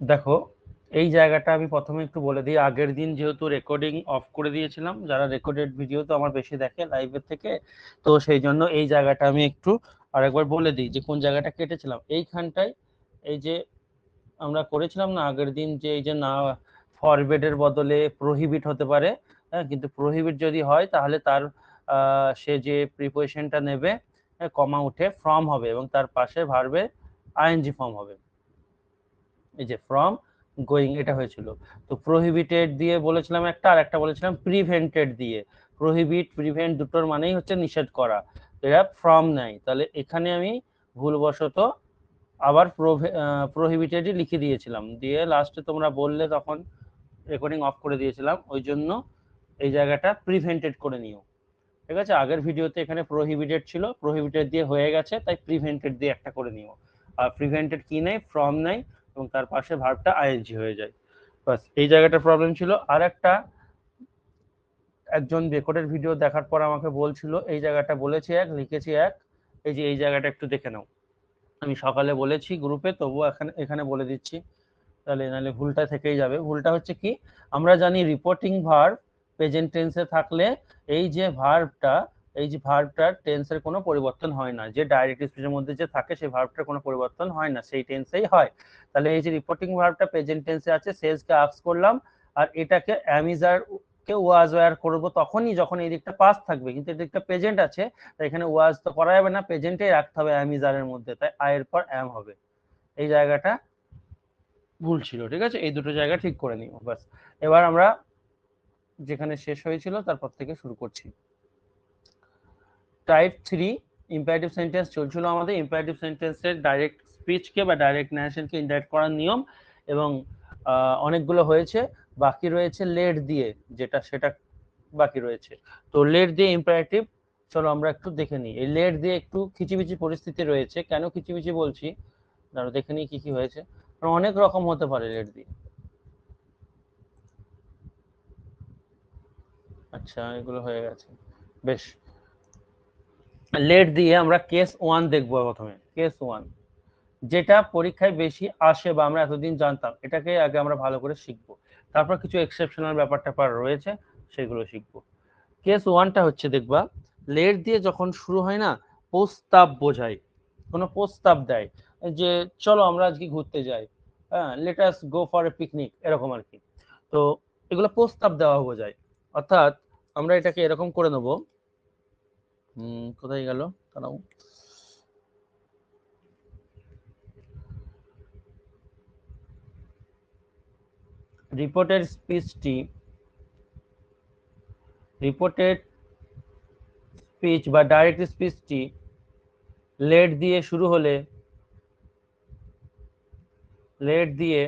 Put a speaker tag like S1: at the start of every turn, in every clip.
S1: দেখো, এই জায়গাটা আমি প্রথমে একটু বলে দিই। আগের দিন যেহেতু রেকর্ডিং অফ করে দিয়েছিলাম, যারা রেকর্ডেড ভিডিও তো আমার বেশি দেখে লাইভের থেকে, তো সেই জন্য এই জায়গাটা আমি একটু আরেকবার বলে দিই যে কোন জায়গাটা কেটেছিলাম। এইখানটায় এই যে আমরা করেছিলাম না আগের দিন, যে এই যে না ফরবিডের বদলে প্রহিবিট হতে পারে, হ্যাঁ, কিন্তু প্রহিবিট যদি হয় তাহলে তার সে যে প্রিপোজিশনটা নেবে, কমা উঠে ফ্রম হবে এবং তার পাশে ভার্বে আইএনজি ফর্ম হবে। এই যে ফ্রম গোয়িং এটা হয়েছিল। তো প্রহিবিটেড দিয়ে বলেছিলাম একটা, আর একটা বলেছিলাম প্রিভেন্টেড দিয়ে। প্রহিবিট প্রিভেন্ট দুটোর মানেই হচ্ছে নিষেধ করা, এরা ফ্রম নেয়। তাহলে এখানে আমি ভুলবশত আবার প্রহিবিটেডই লিখে দিয়েছিলাম, দিয়ে লাস্টে তোমরা বললে তখন রেকর্ডিং অফ করে দিয়েছিলাম, ওই জন্য এই জায়গাটা প্রিভেন্টেড করে নিও। ঠিক আছে, আগের ভিডিওতে এখানে প্রহিবিটেড ছিল, প্রহিবিটেড দিয়ে হয়ে গেছে, তাই প্রিভেন্টেড দিয়ে একটা করে নিও। আর প্রিভেন্টেড কি নেই, ফ্রম নেই, এবং তার পাশে ভার্বটা আইএনজি হয়ে যায়। বাস এই জায়গাটা প্রবলেম ছিল। আর একটা, একজন রেকর্ডের ভিডিও দেখার পর আমাকে বলছিল এই জায়গাটা বলেছি এক, লিখেছি এক, এই যে এই জায়গাটা একটু দেখে নাও। আমি সকালে বলেছি গ্রুপে, তবুও এখানে এখানে বলে দিচ্ছি, তাহলে নাহলে ভুলটা থেকেই যাবে। ভুলটা হচ্ছে কি, আমরা জানি রিপোর্টিং ভার্ব প্রেজেন্ট টেন্সে থাকলে এই যে ভার্বটা, এই যে ভার্বটার টেন্সের কোনো পরিবর্তন হয় না, যে ডাইরেক্ট স্পিচের মধ্যে যে থাকে সেই ভার্বটার কোনো পরিবর্তন হয় না, সেই টেন্সেই হয়। তাহলে এই যে রিপোর্টিং ভার্বটা প্রেজেন্ট টেন্সে আছে, সেলসকে আস্ক করলাম, আর এটাকে অ্যামিজার কে ওয়াজ ওয়্যার করবো তখনই যখন এই দিকটা পাস থাকবে, কিন্তু এই দিকটা প্রেজেন্ট আছে, তাই এখানে ওয়াজ তো করা যাবে না, প্রেজেন্টেই রাখতে হবে অ্যামিজারের মধ্যে, তাই আয়ের পর অ্যাম হবে। এই জায়গাটা ভুল ছিল, ঠিক আছে, এই দুটো জায়গা ঠিক করে নিও বাস। এবার আমরা যেখানে শেষ হয়েছিল তারপর থেকে শুরু করছি। টাইপ 3 ইম্পারেটিভ সেন্টেন্স চলছিল আমাদের। ইম্পারেটিভ সেন্টেন্সের ডাইরেক্ট স্পিচকে বা ডাইরেক্ট ন্যারেশনকে ইন্টারেক্ট করার নিয়ম, এবং অনেকগুলো হয়েছে, বাকি রয়েছে লেট দিয়ে, যেটা সেটা বাকি রয়েছে। তো লেট দিয়ে ইম্পারেটিভ, চলো আমরা একটু দেখে নিই। এই লেট দিয়ে একটু খিচিমিচি পরিস্থিতি রয়েছে। কেন খিচিমিচি বলছি, দাঁড়াও দেখে নিই কি কি হয়েছে। অনেক রকম হতে পারে লেট দিয়ে। আচ্ছা, এগুলো হয়ে গেছে, বেশ। লেট দিয়ে আমরা কেস 1 দেখবো প্রথমে। কেস 1 যেটা পরীক্ষায় বেশি আসে বা আমরা এতদিন জানতাম, এটাকে আগে আমরা ভালো করে শিখবো, তারপর কিছু এক্সেপশনাল ব্যাপার ট্যাপার রয়েছে সেগুলো শিখবো। কেস 1টা হচ্ছে, দেখবা লেট দিয়ে যখন শুরু হয় না, প্রস্তাব বোঝায়, কোনো প্রস্তাব দেয়, যে চলো আমরা আজকে ঘুরতে যাই, হ্যাঁ, late us go for A picnic, এরকম আর কি। তো এগুলো প্রস্তাব দেওয়া বোঝায়। অর্থাৎ আমরা এটাকে এরকম করে নেবো, কোথায় গেল, দাঁড়াও, রিপোর্টের স্পিচটি, রিপোর্টেড স্পিচ বা ডাইরেক্ট স্পিচটি লেট দিয়ে শুরু হলে, লেট দিয়ে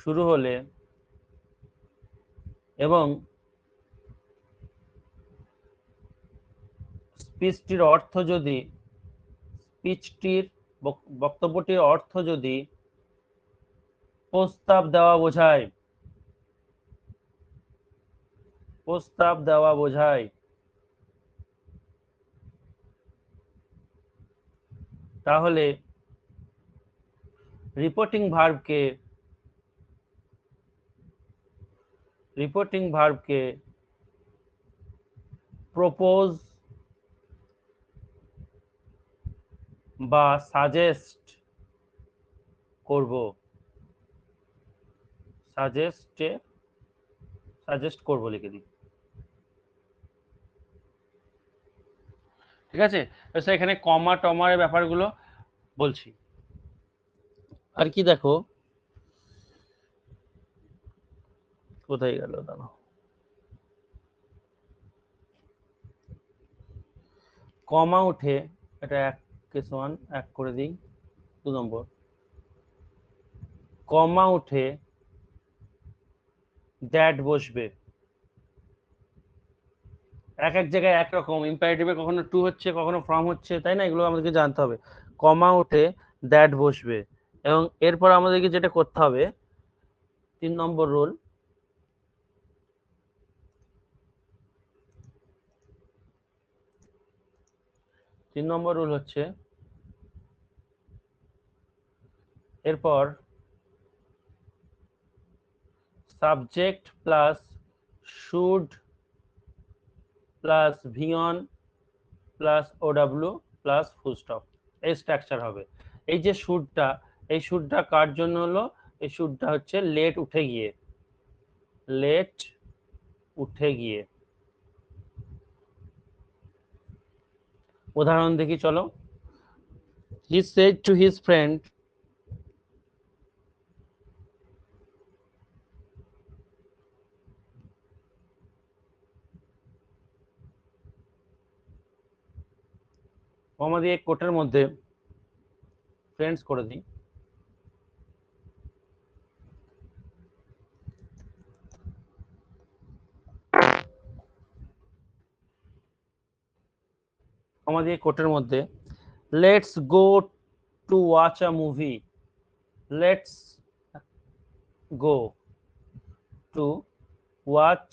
S1: শুরু হলে এবং স্পিচটির অর্থ যদি, স্পিচটির বক্তব্যটির অর্থ যদি প্রস্তাব দেওয়া বোঝায়, প্রস্তাব দেওয়া বোঝায়, তাহলে রিপোর্টিং ভার্বকে, রিপোর্টিং ভার্বকে প্রপোজ বা সাজেস্ট করব, সাজেস্টে, সাজেস্ট করব লিখে দিই, ঠিক আছে। এখানে কমা টমার ব্যাপারগুলো বলছি। আর কি দেখো, কোথায় গেল, দাঁড়াও, কমা উঠে, এটা এক, কেস 1 এক করে দিই, 2 নম্বর, কমা উঠে দ্যাট বসবে। এক এক জায়গায় একরকম, ইম্পারেটিভে কখনো টু হচ্ছে, কখনো ফ্রম হচ্ছে, তাই না, এগুলো আমাদেরকে জানতে হবে। কমা উঠে দ্যাট বসবে, এবং এরপর আমাদেরকে যেটা করতে হবে, 3 নম্বর রুল, 3 নম্বর রুল হচ্ছে, এরপর subject plus should plus V one plus O W plus full stop, এই স্ট্রাকচার হবে। এই যে শুডটা, এই শুডটা কার জন্য হলো? এই শুডটা হচ্ছে লেট উঠে গিয়ে, লেট উঠে গিয়ে। উদাহরণ দেখি চলো। He said to his friend, আমাদের এক কোটের মধ্যে ফ্রেন্ডস করে দিই। আমাদের কোটের মধ্যে let's go to watch a movie, let's go to watch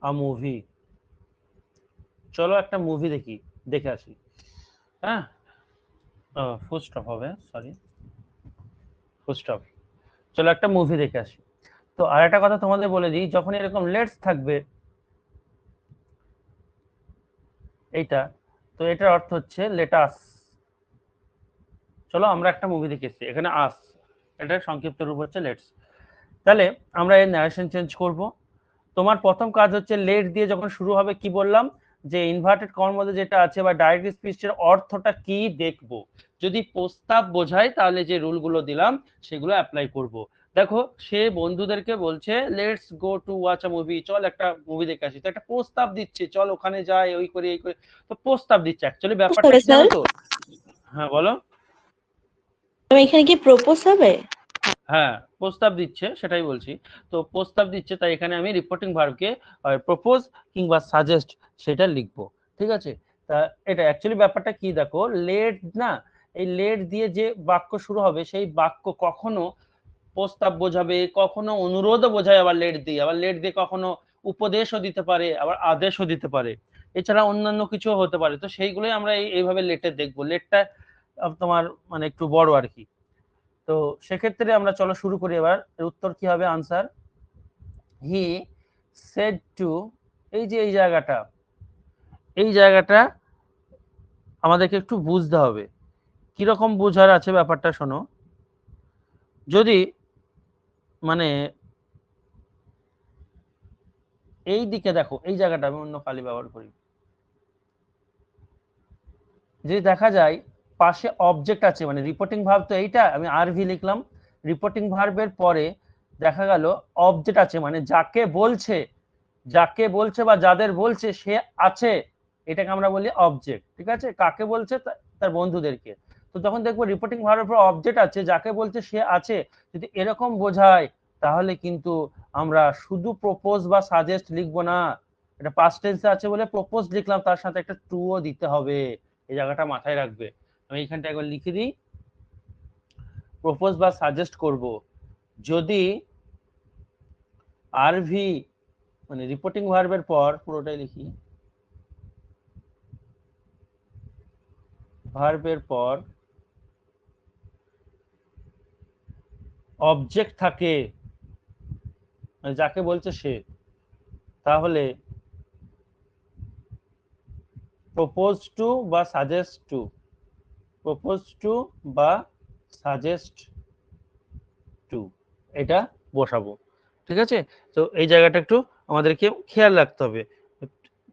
S1: a movie, চলো একটা মুভি দেখে আসি। হ্যাঁ, ফুল স্টপ হবে, সরি, ফুল স্টপ। চলো একটা মুভি দেখে আসি। তো আর একটা কথা তোমাদের বলে দিই, যখন এরকম লেটস থাকবে এইটা, তো এটার অর্থ হচ্ছে লেটাস, চলো আমরা একটা মুভি দেখে এসেছি, এখানে আস, এটার সংক্ষিপ্ত রূপ হচ্ছে লেটস। তাহলে আমরা এই ন্যারেশন চেঞ্জ করব। তোমার প্রথম কাজ হচ্ছে লেট দিয়ে যখন শুরু হবে, কি বললাম, যে ইনভার্টেড কমার মধ্যে যেটা আছে বা ডাইরেক্ট স্পিচের অর্থটা কি দেখব। যদি প্রস্তাব বোঝায় তাহলে যে রুলগুলো দিলাম সেগুলো অ্যাপ্লাই করব। দেখো, সে বন্ধুদেরকে বলছে let's go to watch a movie, চল একটা মুভি দেখে আসি। তো একটা প্রস্তাব দিচ্ছে, চল ওখানে যাই, ওই করে এই করে, তো প্রস্তাব দিচ্ছে। অ্যাকচুয়ালি ব্যাপারটা কি জানো তো? হ্যাঁ বলো।
S2: এখানে কি প্রপোজ হবে?
S1: হ্যাঁ, প্রস্তাব দিচ্ছে, সেটাই বলছি। তো প্রস্তাব দিচ্ছে, তাই এখানে আমি রিপোর্টিং ভার্বকে প্রপোজ কিংবা সাজেস্ট সেটা লিখবো। ঠিক আছে? তা এটা অ্যাকচুয়ালি ব্যাপারটা কি দেখো, লেট না, এই লেট দিয়ে যে বাক্য শুরু হবে সেই বাক্য কখনো প্রস্তাব বোঝাবে, কখনো অনুরোধও বোঝায়, আবার লেট দিয়ে, আবার লেট দিয়ে কখনো উপদেশও দিতে পারে, আবার আদেশও দিতে পারে, এছাড়া অন্যান্য কিছু হতে পারে। তো সেইগুলোই আমরা এইভাবে লেটে দেখবো। লেটটা তোমার মানে একটু বড় আর কি। তো সেক্ষেত্রে আমরা চলো শুরু করি। এবার উত্তর কি হবে? আনসার, হি সেড টু, এই যে এই জায়গাটা আমাদেরকে একটু বুঝতে হবে, কিরকম বোঝার আছে ব্যাপারটা শোনো। যদি মানে এই দিকে দেখো, এই জায়গাটা আমি অন্য কালি ব্যবহার করি, যদি দেখা যায় পাশে অবজেক্ট আছে, মানে রিপোর্টিং ভার্ব তো এইটা, আমি আরভি লিখলাম, রিপোর্টিং ভার্বের পরে দেখা গেল অবজেক্ট আছে, মানে যাকে বলছে বা যাদের বলছে সে আছে, এটাকে আমরা বলি অবজেক্ট। ঠিক আছে? কাকে বলছে? তার বন্ধুদেরকে। তো যখন দেখবো রিপোর্টিং ভার্বের উপর অবজেক্ট আছে, যাকে বলছে সে আছে, যদি এরকম বোঝায় তাহলে কিন্তু আমরা শুধু প্রপোজ বা সাজেস্ট লিখবো না, এটা পাস্ট টেন্সে আছে বলে প্রপোজ লিখলাম, তার সাথে একটা টু ও দিতে হবে। এই জায়গাটা মাথায় রাখবে। আমি এখানটা একবার লিখে দিই, প্রপোজ বা সাজেস্ট করব যদি আরভি মানে রিপোর্টিং ভার্বের পর, পুরোটাই লিখি, ভার্বের পর অবজেক্ট থাকে, মানে যাকে বলছে সে, তাহলে প্রপোজ টু বা সাজেস্ট টু, প্রপোজ টু বা সাজেস্ট টু, এটা বসাবো। ঠিক আছে? তো এই জায়গাটা একটু আমাদেরকে খেয়াল রাখতে হবে,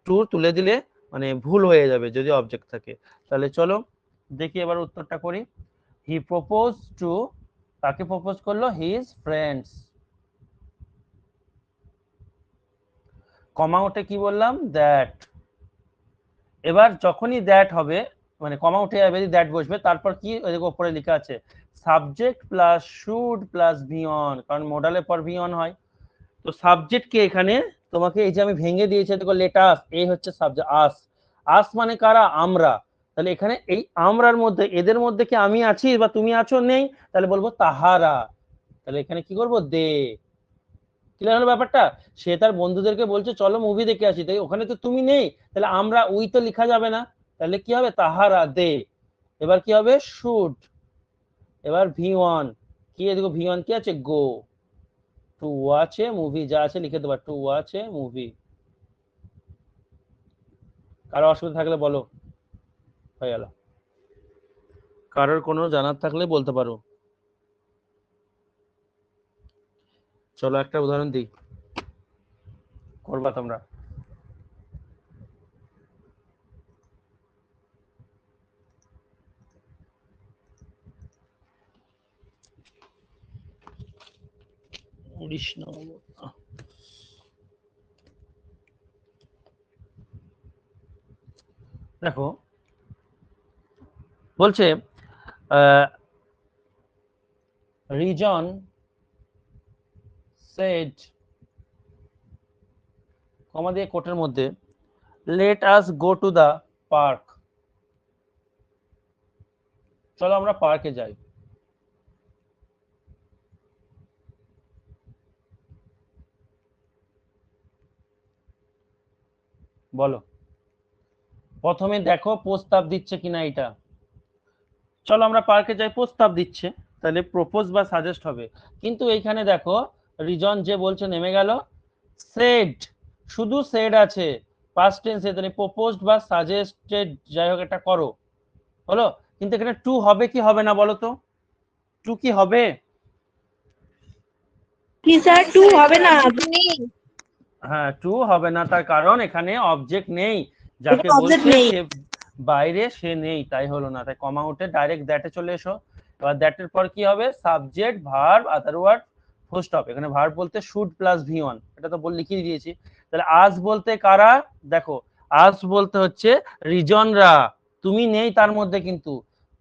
S1: টু তুলে দিলে মানে ভুল হয়ে যাবে যদি অবজেক্ট থাকে। তাহলে চলো দেখি এবার উত্তরটা করি। হি প্রপোজ টু, কাকে প্রপোজ করলো? His friends. কমা উঠে কি বললাম? দ্যাট। এবার যখনই দ্যাট হবে, মানে কমা উঠে যাবে, দ্যাট বসবে, তারপর কি উপরে লেখা আছে subject plus should plus V on, কারণ মোডালের পর ভি অন হয়। তো সাবজেক্ট কে এখানে তোমাকে এই যে আমি ভেঙে দিয়েছি, দেখো লেটাস, এই হচ্ছে সাবজেক্ট। আস, আস মানে কারা? আমরা। তাহলে এখানে এই আমরার মধ্যে, এদের মধ্যে কি আমি আছি বা তুমি আছো? নেই, তাহলে বলবো তাহারা। তাহলে এখানে কি করবো? দে। ক্লিয়ার হলো ব্যাপারটা? সে তার বন্ধুদেরকে বলছে চলো মুভি দেখে আসি, তাই ওখানে তো তুমি নেই, তাহলে আমরা উই তো লেখা যাবে না, তাহলে কি হবে? তাহারা, দে। এবার কি হবে? শুড। এবার ভি ওয়ান কি দেখো ভি ওয়ান কি আছে, go to watch A movie, যা আছে লিখে দেবা, টু ওয়াচ এ মুভি। কারো অসুবিধা থাকলে বলো, হয়ে গেল। কারোর কোনো জানার থাকলে বলতে পারো। চলো একটা উদাহরণ দিই, করবা তোমরা। দেখো বলছে রিজন সেড, কমা দিয়ে কোটের মধ্যে, let us go to the park, চলো আমরা পার্কে যাই। বলো, প্রথমে দেখো প্রস্তাব দিচ্ছে কিনা এটা, চলো আমরা পার্কে যাই প্রস্তাব দিচ্ছে, তাহলে প্রপোজ বা সাজেস্ট হবে। কিন্তু এইখানে দেখো রিজন যে বলছে নেমে গেল, সেড, শুধু সেড আছে পাস্ট টেন্সে, তাহলে প্রপোজড বা সাজেস্টেড যাই হোক এটা করো, হলো। কিন্তু এখানে টু হবে কি হবে না বলো তো, টু কি হবে?
S2: কি স্যার, 2 হবে না,
S1: হ্যাঁ টু হবে না, তার কারণ এখানে অবজেক্ট নেই, যাকে
S2: এখানে অবজেক্ট
S1: বলছে
S2: নেই।
S1: সে বাইরে, সে নেই, তাই হলো না। তাই কমা উঠে ডাইরেক্ট দ্যাটে চলে এসো। এবার দ্যাটের পর কি হবে, subject verb other word full stop. এখানে ভার্ব বলতে শুড প্লাস ভি ওয়ান, এটা তো লিখিয়ে দিয়েছি। তাহলে আজ বলতে কারা, দেখো আজ বলতে হচ্ছে রিজনরা, তুমি নেই তার মধ্যে। কিন্তু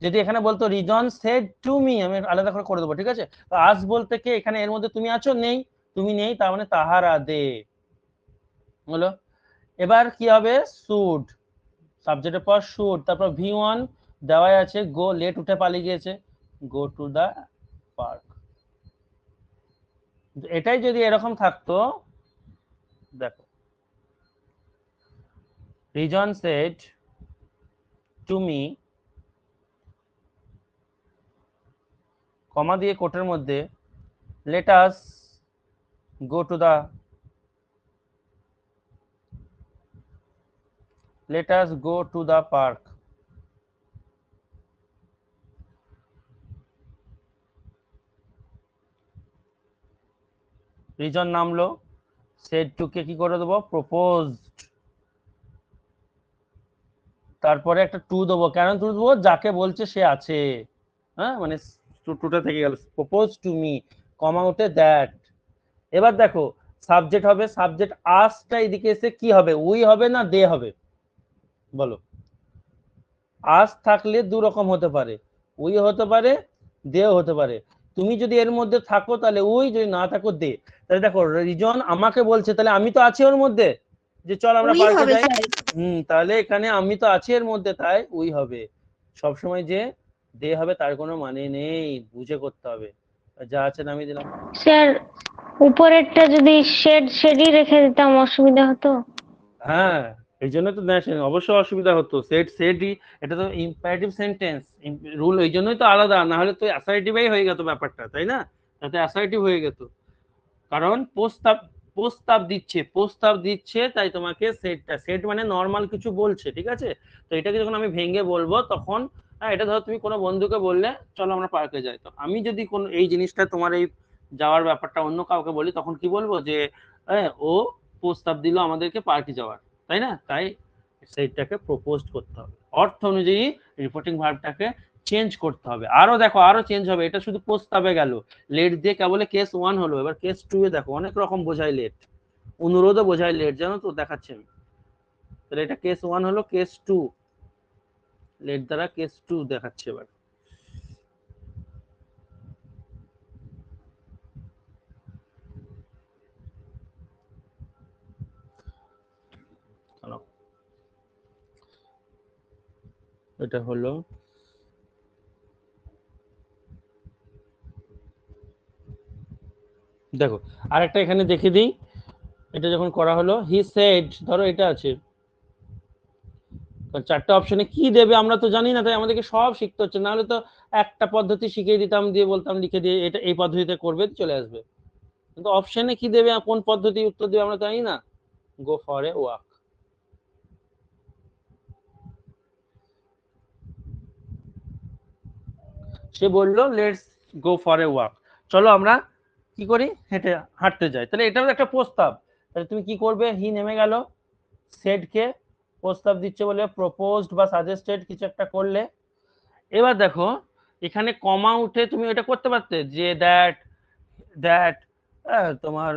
S1: যদি এখানে বলতো রিজন সেড টু মি, আমি আলাদা করে করে দেবো, ঠিক আছে। তো আজ বলতে কে, এখানে এর মধ্যে তুমি আছো, নেই, তুমি নেই, তার মানে তাহারা দে হলো। এবার কি হবে, শুড, সাবজেক্টের পর শুড, তারপর ভি ওয়ান দেওয়াই আছে, গো, লেট উঠে পালিয়ে গিয়েছে, গো টু দা পার্ক। এটাই যদি এরকম থাকতো, দেখো রিজন সেড টু মি, কমা দিয়ে কোটের মধ্যে, let us go to the, let us go to the park. Rijon নামলো, সেড টু কে কি করে দেবো, প্রপোজড, তারপরে একটা টু দেবো, কেন টু দেবো, যাকে বলছে সে আছে, হ্যাঁ মানে টুটা থেকে গেল, প্রপোজ টু মি, কমা উঠে দ্যাট। এবার দেখো সাবজেক্ট হবে, সাবজেক্ট আসটা এদিকে এসে কি হবে, উই হবে না দে হবে, বলো। আস থাকলে দু রকম হতে পারে, উই হতে পারে, দেও হতে পারে। তুমি যদি এর মধ্যে থাকো তাহলে উই, যদি না থাকো দে। তাহলে দেখো রিজন আমাকে বলছে, তাহলে আমি তো আছি ওর মধ্যে, যে চল আমরা
S2: উই
S1: পার্কে
S2: হবে
S1: যাই।
S2: স্যার।
S1: তাহলে এখানে আমি তো আছি এর মধ্যে, তাই উই হবে। সবসময় যে দে হবে তার কোনো মানে নেই, বুঝে করতে হবে। যা আছে নামিয়ে দিলাম।
S3: স্যার উপরেরটা যদি শেডই রেখে দিতাম অসুবিধা হতো?
S1: হ্যাঁ এই জন্য তো অবশ্যই অসুবিধা হতো, সেটই, এটা তো ইম্পারেটিভ সেন্টেন্স, রুল এই জন্যই তো আলাদা, না হলে তো অ্যাসার্টিভই হয়ে যেত ব্যাপারটা, তাই না? তাতে অ্যাসার্টিভ হয়ে যেত, কারণ প্রস্তাব, প্রস্তাব দিচ্ছে, প্রস্তাব দিচ্ছে, তাই তোমাকে সেটটা, সেট মানে নর্মাল কিছু বলছে, ঠিক আছে। তো এটাকে যখন আমি ভেঙে বলবো তখন, হ্যাঁ এটা ধরো তুমি কোনো বন্ধুকে বললে চলো আমরা পার্কে যাই, তো আমি যদি কোন এই জিনিসটা তোমার এই যাওয়ার ব্যাপারটা অন্য কাউকে বলি, তখন কি বলবো, যে ও প্রস্তাব দিল আমাদেরকে পার্কে যাওয়ার, তাই না? তাই সেইটাকে প্রপোজ করতে হবে, অর্থ অনুযায়ী রিপোর্টিং ভার্বটাকে চেঞ্জ করতে হবে। আরো দেখো আরো চেঞ্জ হবে, এটা শুধু প্রস্তাবে গেল, লেট দিয়ে কেবল কেস ওয়ান হলো। এবার কেস টু এ দেখো অনেক রকম বোঝায় লেট, অনুরোধও বোঝায় লেট, জানো তো, দেখাচ্ছি আমি। তাহলে এটা কেস ওয়ান হলো, কেস টু, লেট দ্বারা কেস টু দেখাচ্ছে। এবার এটা হলো, দেখো আরেকটা এখানে দেখে দিই, এটা যখন করা হলো, হি সেড, ধরো এটা আছে, চারটে অপশনে কি দেবে আমরা তো জানি না, তাই আমাদেরকে সব শিখতে হচ্ছে, নাহলে তো একটা পদ্ধতি শিখিয়ে দিতাম, দিয়ে বলতাম লিখে দিয়ে এটা এই পদ্ধতিতে করবে, চলে আসবে। কিন্তু অপশনে কি দেবে, কোন পদ্ধতি উত্তর দেবে আমরা জানি না। গো ফর এ ওয়াক। সে বললো let's go for a walk, চলো আমরা কি করি, হাঁটতে যাই। তাহলে এটাও একটা প্রস্তাব। তাহলে তুমি কি করবে, হি নেমে গেল, সেড কে প্রস্তাব দিচ্ছে বলে প্রপোজড বা সাজেস্টেড কিছু একটা করলে। এবার দেখো এখানে কমা উঠে তুমি এটা করতে পারতে যে দ্যাট দ্যাট তোমার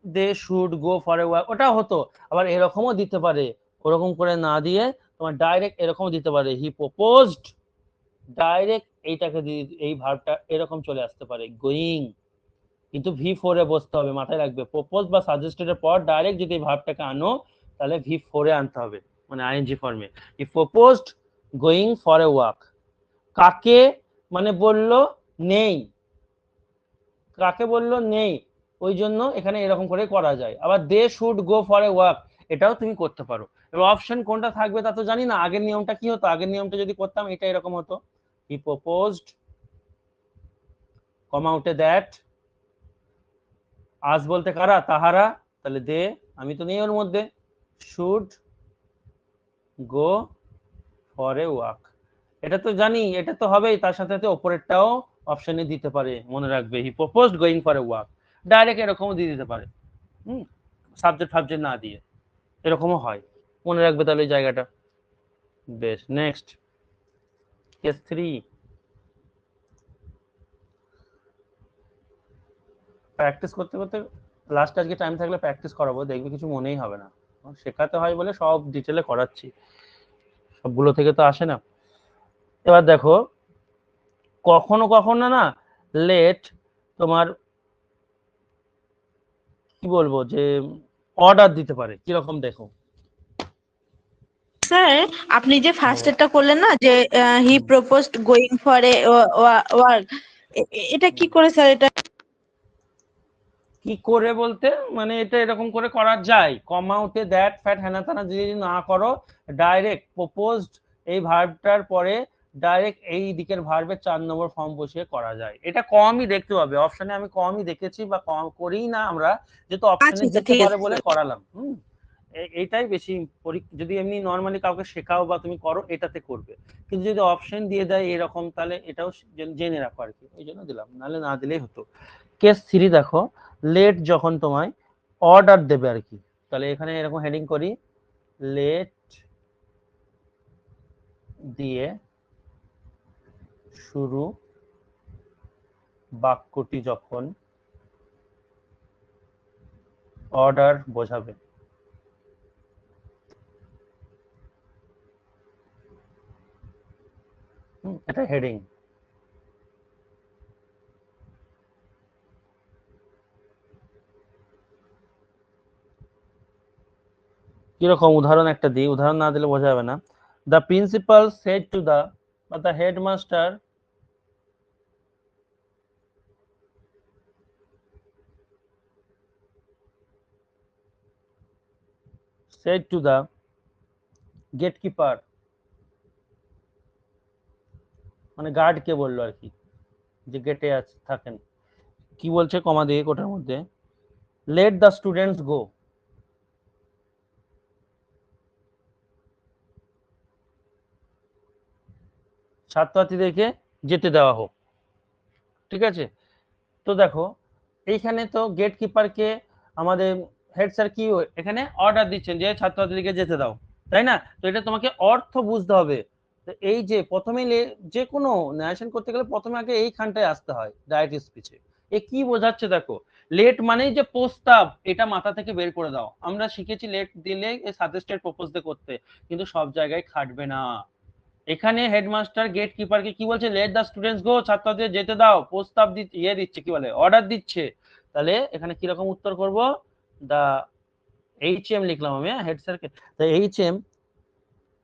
S1: they should go for a walk, ওটা হতো। আবার এরকমও দিতে পারে, ওরকম করে না দিয়ে তোমার ডাইরেক্ট এরকমও দিতে পারে, হি প্রপোজড, ডাইরেক্ট এইটাকে দিয়ে এই ভার্বটা এরকম চলে আসতে পারে, গোয়িং। কিন্তু V4 এ বসতে হবে, মাথায় রাখবে। প্রপোজ বা সাজেস্টেড এর পর ডাইরেক্ট যদি এই ভার্বটাকে আনো, তাহলে V4 এ আনতে হবে, মানে আইএনজি ফর্মে। He proposed going for a walk. কাকে মানে বললো নেই, কাকে বললো নেই, ওই জন্য এখানে এরকম করে করা যায়। আবার they should go for a walk, এটাও তুমি করতে পারো। এবার অপশন কোনটা থাকবে তা তো জানি না। আগের নিয়মটা কি হতো, আগের নিয়মটা যদি করতাম এটা এরকম হতো, হি প্রপোজড কমা উঠে দ্যাট, আজ বলতে কারা, তাহারা, তাহলে দে, আমি তো নেই ওর মধ্যে, should go for a walk. এটা তো জানি, এটা তো হবেই, তার সাথে সাথে ওপরেরটাও অপশনে দিতে পারে, মনে রাখবে, he proposed going for a walk, direct এরকমও দিয়ে দিতে পারে, সাবজেক্ট ফাবজেক্ট না দিয়ে, এরকমও হয়, মনে রাখবে তাহলে এই জায়গাটা। বেশ, নেক্সট কেস 3। প্র্যাকটিস করতে করতে লাস্ট আজকে টাইম থাকলে প্র্যাকটিস করাবো, দেখবে কিছু মনেই হবে না। শেখাতে হয় বলে সব ডিটেলে করাচ্ছি, সবগুলো থেকে তো আসে না। এবার দেখো কখনো কখনো না লেট তোমার কি বলবো যে অর্ডার দিতে পারে, কিরকম দেখো।
S2: স্যার, আপনি যে ফার্স্ট এরটা করলেন না, যে he proposed going for a work, এটা কি করে স্যার? এটা
S1: কি করে বলতে, মানে এটা এরকম করে করা যায়, কমা উঠে দ্যাট ফ্যাট হ্যানা তানা যদি না করো, ডাইরেক্ট প্রপোজড এই ভার্বটার পরে ডাইরেক্ট এই দিকের ভার্বের 4 নম্বর ফর্ম বসিয়ে করা যায়। এটা কমই দেখতে হবে, অপশনে আমি কমই দেখেছি, বা কম করি না আমরা, যেহেতু অপশনে
S2: আচ্ছা,
S1: দিতে
S2: ঠিক
S1: পারে
S2: আছে
S1: বলে
S2: স্যার।
S1: করালাম। এইটাই বেশি, যদি এমনি নর্মালি কাউকে শেখাও বা তুমি করো এটাতে করবে, কিন্তু যদি অপশন দিয়ে দেয় এরকম, তাহলে এটাও জেনে রাখো আর কি, ওই জন্য দিলাম, নাহলে না দিলেই হতো। কেস 3 দেখো, লেট যখন তোমায় অর্ডার দেবে আর কি, তাহলে এখানে এরকম হেডিং করি, লেট দিয়ে শুরু বাক্যটি যখন অর্ডার বোঝাবে, এটা হেডিং। কিরকম উদাহরণ একটা দিই, উদাহরণ না দিলে বোঝা যাবে না। The principal said to the, বা the headmaster said to the gatekeeper, মানে গার্ড কে বললো আর কি, যে গেটে থাকেন, কি বলছে কমা দিয়ে কোটার মধ্যে, লেট দ্য স্টুডেন্টস গো, ছাত্রছাত্রীদেরকে যেতে দেওয়া হোক, ঠিক আছে। তো দেখো এইখানে তো গেট কিপারকে আমাদের হেড স্যার কি এখানে অর্ডার দিচ্ছেন যে ছাত্রছাত্রীদেরকে যেতে দাও, তাই না? তো এটা তোমাকে অর্থ বুঝতে হবে। তো এই যে প্রথমে যে কোনো ন্যারেশন করতে গেলে প্রথমে আগে এইখানটায় আসতে হয়, ডাইরেক্ট স্পিচে। এ কি বোঝাচ্ছে দেখো, লেট মানেই যে প্রস্তাব, এটা মাথা থেকে বের করে দাও। আমরা শিখেছি লেট দিলে সাজেস্টেড প্রপোজ করতে, কিন্তু সব জায়গায় খাটবে না। এখানে হেডমাস্টার গেট কিপারকে কি বলছে, লেট দ্য স্টুডেন্টস গো, ছাত্রদের যেতে দাও, প্রস্তাব দিচ্ছে, কি বলে, অর্ডার দিচ্ছে। তাহলে এখানে কি রকম উত্তর করব, দা এইচএম লিখলাম আমি হেড স্যারকে, তো এইচএম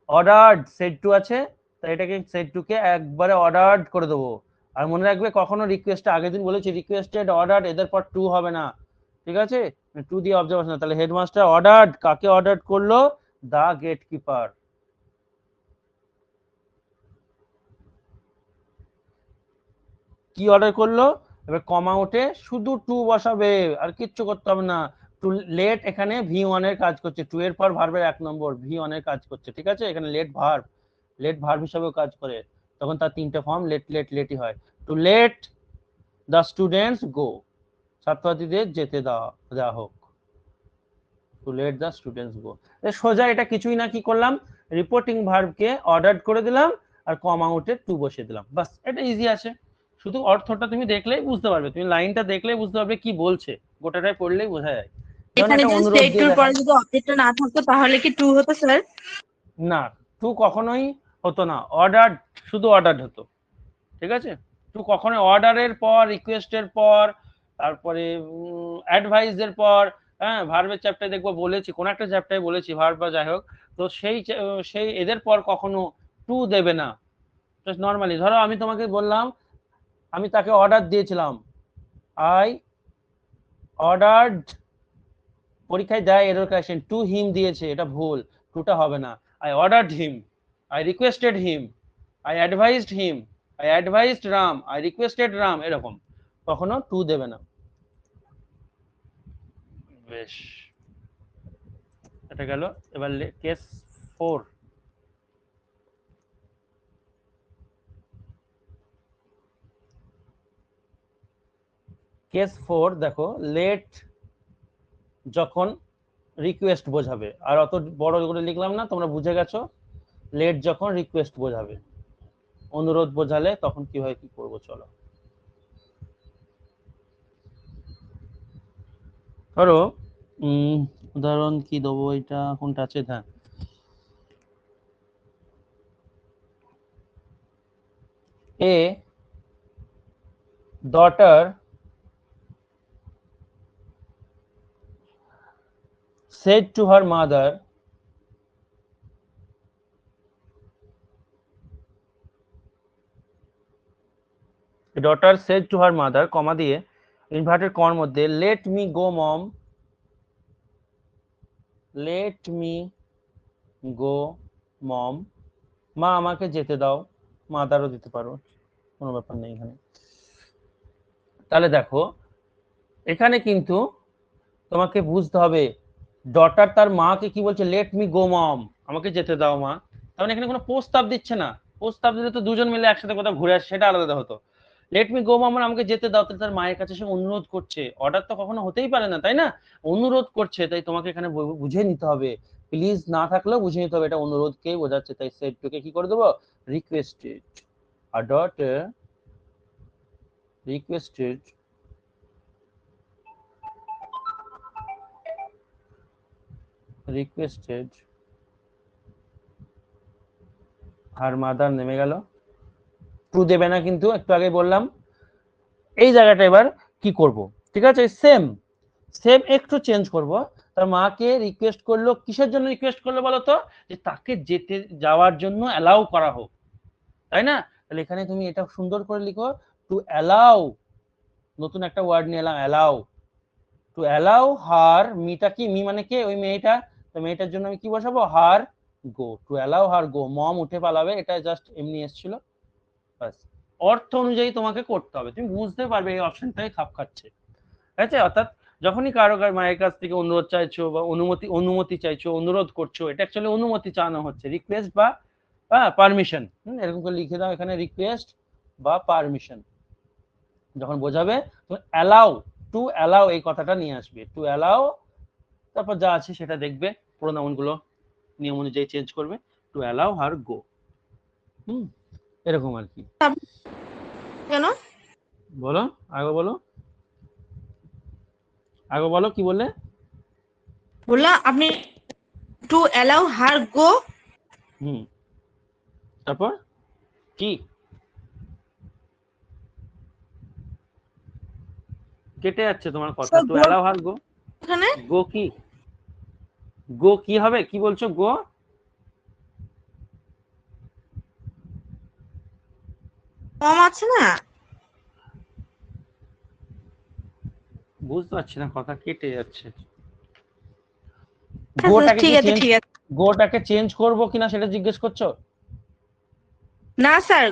S1: অর্ডার্ড সেড টু আছে, তাই এটাকে সেড টু কে একবারে অর্ডার্ড করে দেবো। আর মনে রাখবে কখনো রিকোয়েস্ট, আগের দিন বলেছি রিকোয়েস্টেড অর্ডার্ড এদের পর টু হবে না, ঠিক আছে, টু দিয়ে অবজারভেশন। তাহলে হেডমাস্টার অর্ডার্ড, কাকে অর্ডার করলো, দা গেট কিপার, কি অর্ডার করলো, এবার কমা উঠে শুধু টু বসাবে, আর কিচ্ছু করতে হবে না। টু লেট এখানে V1 এর কাজ করছে, টু এর পর ভার্বের 1 নম্বর V1 এর কাজ করছে, ঠিক আছে। এখানে লেট ভার্ব হিসাবেও কাজ করে, তখন তার তিনটে ফর্ম লেটই হয়। টু লেট দ্য স্টুডেন্টস গো, ছাত্রছাত্রীদের যেতে দেওয়া হোক। টু লেট দ্য স্টুডেন্টস গো, সোজা এটা কিছুই না, কি করলাম, রিপোর্টিং ভার্বকে অর্ডার করে দিলাম আর কমা উঠে টু বসিয়ে দিলাম, বাস। এটা ইজি আছে, শুধু অর্থটা তুমি দেখলেই বুঝতে পারবে, তুমি লাইনটা দেখলেই বুঝতে পারবে কি বলছে, গোটাটাই পড়লেই বোঝা যায়। যেমন
S2: এখানে
S1: একটা
S2: যদি
S1: অনুরোধ
S2: স্টেট
S1: দিয়ে
S2: টুর
S1: দেখা,
S2: পরে যদি অবজেক্টটা না থাকতো তাহলে কি টু হতো স্যার?
S1: না টু কখনোই হতো না, অর্ডার, শুধু অর্ডার হতো, ঠিক আছে। টু কখনো অর্ডারের পর, রিকোয়েস্টের পর, তারপরে অ্যাডভাইসের পর, হ্যাঁ ভার্বের চ্যাপ্টারে দেখবো বলেছি, কোন একটা চ্যাপ্টারে বলেছি ভার্ব বা যাই হোক, তো সেই এদের পর কখনো টু দেবে না। জাস্ট নর্মালি ধরো আমি তোমাকে বললাম, আমি তাকে অর্ডার দিয়েছিলাম, আই অর্ডারড, পরীক্ষায় দেয় এরর কারেকশন, টু হিম দিয়েছে, এটা ভুল, টুটা হবে না। I ordered him, I requested him, I advised him, I advised Ram, I requested Ram, এরকম কখনো টু দেবে না। বেশ, এটা গেল। এবার কেস 4, কেস 4 দেখো, লেট যখন রিকোয়েস্ট বোঝাবে, আর অত বড় করে লিখলাম না, তোমরা বুঝে গেছো। লেট যখন রিকোয়েস্ট বোঝাবে, অনুরোধ বোঝালে তখন কি হয়, কি করবো চলো। ধরো উদাহরণ কি দেবো, এটা কোনটা আছে, হ্যাঁ, এ daughter said to her mother, a daughter said to her mother, কমা দিয়ে ইনভার্টেড কমার মধ্যে, let me go mom, let me go mom, মা আমাকে যেতে দাও, মাদারও দিতে পারো, কোনো ব্যাপার নেই এখানে। তাহলে দেখো এখানে কিন্তু তোমাকে বুঝতে হবে, ডটার তার মাকে কি বলছে, লেট মি গো মম, আমাকে যেতে দাও মা। তাহলে এখানে কোনো প্রস্তাব দিচ্ছে না, প্রস্তাব দিলে তো দুজন মিলে একসাথে কোথাও ঘুরে আসে, সেটা আলাদা হতো। লেট মি গো মম মানে আমাকে যেতে দাও, তার মায়ের কাছে সে অনুরোধ করছে, অর্ডার তো কখনো হতেই পারে না, তাই না, অনুরোধ করছে, তাই তোমাকে এখানে বুঝে নিতে হবে, প্লিজ না থাকলেও বুঝে নিতে হবে এটা অনুরোধকেই বোঝাচ্ছে, তাই সেটটুকে কি করে দেবো, রিকোয়েস্টেড, আর ডট রিকোয়েস্টেড রিকোয়েস্টেড আর মাদার নেমে গেল, টু দেবে না কিন্তু, একটু আগে বললাম। এই জায়গাটা এবার কি করব, ঠিক আছে, সেম একটু চেঞ্জ করব। তার মাকে রিকোয়েস্ট করলো, কিসের জন্য রিকোয়েস্ট করলো বলতো, যে তাকে যেতে যাওয়ার জন্য অ্যালাউ করা হোক, তাই না। তাহলে এখানে তুমি এটা সুন্দর করে লিখো, টু অ্যালাউ, নতুন একটা ওয়ার্ড নিয়ে এলাম, অ্যালাউ, টু অ্যালাউ হার, মিটা কি, মি মানে কে, ওই মেয়েটা, তো মেয়েটার জন্য আমি কি বসাবো, হার গো, টু অ্যালাউ হার গো, মম উঠে পালাবে, এটা জাস্ট এমনি এসেছিল, বাস। অর্থ অনুযায়ী তোমাকে করতে হবে, তুমি বুঝতে পারবে এই অপশনটাই খাপ খাচ্ছে, ঠিক আছে। অর্থাৎ যখনই কারো মায়ের কাছ থেকে অনুরোধ চাইছো বা অনুমতি চাইছো, অনুরোধ করছো, এটা অ্যাকচুয়ালি অনুমতি চানো হচ্ছে, রিকোয়েস্ট বা পারমিশন, এরকম করে লিখে দাও এখানে, রিকোয়েস্ট বা পারমিশন যখন বোঝাবে, তুমি অ্যালাউ, টু অ্যালাউ এই কথাটা নিয়ে আসবে, টু অ্যালাউ, তারপর যা আছে সেটা দেখবে, প্রোনাউন গুলো নিয়ম অনুযায়ী চেঞ্জ করবে, টু অ্যালাউ হার গো, এরকম আর কি।
S2: কেন
S1: বলো, আগে বলো, আগে বলো কি বললে,
S2: বললাম আপনি টু অ্যালাউ হার গো,
S1: তারপর কি, কেটে যাচ্ছে তোমার কথা, টু অ্যালাউ হার গো,
S2: এখানে
S1: গো কি, গো কি হবে, কি বলছো, গো
S2: কম আছে না,
S1: বুঝতে পারছি না, কথা কেটে যাচ্ছে।
S2: ঠিক আছে ঠিক আছে।
S1: গোটাকে চেঞ্জ করবো কিনা সেটা জিজ্ঞেস করছো,
S2: না স্যার,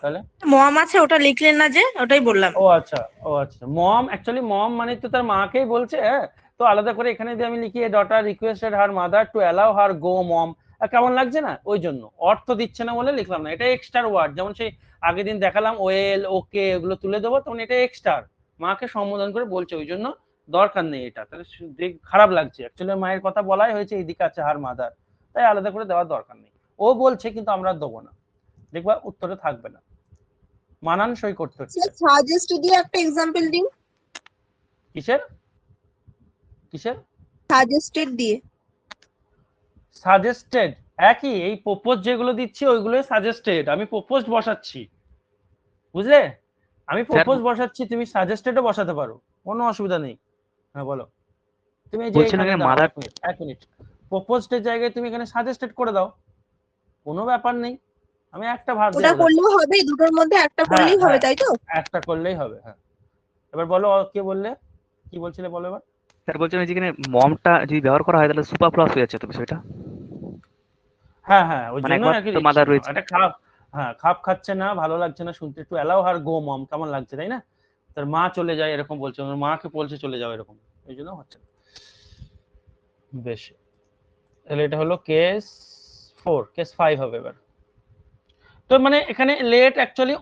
S1: তাহলে
S2: মম আছে ওটা লিখলেন না যে, ওটাই বললাম।
S1: ও আচ্ছা, ও আচ্ছা, মম অ্যাকচুয়ালি মম মানে তো তার মাকেই বলছে, হ্যাঁ। তো আলাদা করে এখানে যদি আমি লিখি daughter requested her mother to allow her go mom, কেমন লাগছে না? ওই জন্য অর্থ দিচ্ছে না বলে লিখলাম না। এটা এক্সট্রা ওয়ার্ড, যেমন সেই আগের দিন দেখালাম ওয়েল, ওকে, এগুলো তুলে দেবো, তখন এটা এক্সট্রা মাকে সম্বোধন করে বলছে, ওই জন্য দরকার নেই এটা। তাহলে খারাপ লাগছে, অ্যাকচুয়ালি মায়ের কথা বলাই হয়েছে, এইদিকে আছে হার মাদার, তাই আলাদা করে দেওয়ার দরকার নেই। ও বলছে কিন্তু আমরা দেবো না, দেখবা উত্তরে থাকবে না, মানানসই করতে হচ্ছে।
S4: স্যার সাজেস্ট দিয়ে একটা এক্সাম্পল দিন।
S1: কিসের কিসের?
S4: সাজেস্টেড দিয়ে।
S1: সাজেস্টেড একই, এই প্রপোজ যেগুলো দিচ্ছি ওইগুলোই সাজেস্টেড, আমি প্রপোজ বসাচ্ছি, বুঝলে? আমি প্রপোজ বসাচ্ছি, তুমি সাজেস্টেডও বসাতে পারো, কোনো অসুবিধা নেই। হ্যাঁ বলো। তুমি এই যে
S5: বলছেন
S1: এখানে
S5: এখানে
S1: দাও,
S5: মাদার,
S1: এক মিনিট, প্রপোজডের জায়গায় তুমি এখানে সাজেস্টেড করে দাও, কোনো ব্যাপার নেই। আমি একটা ভার্ব
S4: ওটা করলেও হবে, দুটোর মধ্যে একটা করলেই হবে, তাই তো?
S1: একটা করলেই হবে, হ্যাঁ। এবার বলো, কে বললে, কি বলছিলে বলো এবার।
S5: স্যার বলছেন যেখানে মমটা যদি ব্যবহার করা হয় তাহলে সুপারফ্লুয়াস হয়ে যাচ্ছে তো বিষয়টা,
S1: হ্যাঁ হ্যাঁ, ওই
S5: মানে
S1: জন্য
S5: একবার
S1: একই
S5: তো
S1: দিচ্ছি।
S5: মাদার রয়েছে।
S1: এটা খাপ, হ্যাঁ খাপ খাচ্ছে না, ভালো লাগছে না শুনতে, একটু অ্যালাউ হার গো মম, কেমন লাগছে তাই না? তার মা চলে যায় এরকম বলছে, ওর মাকে বলছে চলে যাও এরকম, এই জন্য হচ্ছে না। বেশ, তাহলে এটা হলো কেস 4, কেস 5 হবে এবার। তো মানে এখানে লেট অ্যাকচুয়ালি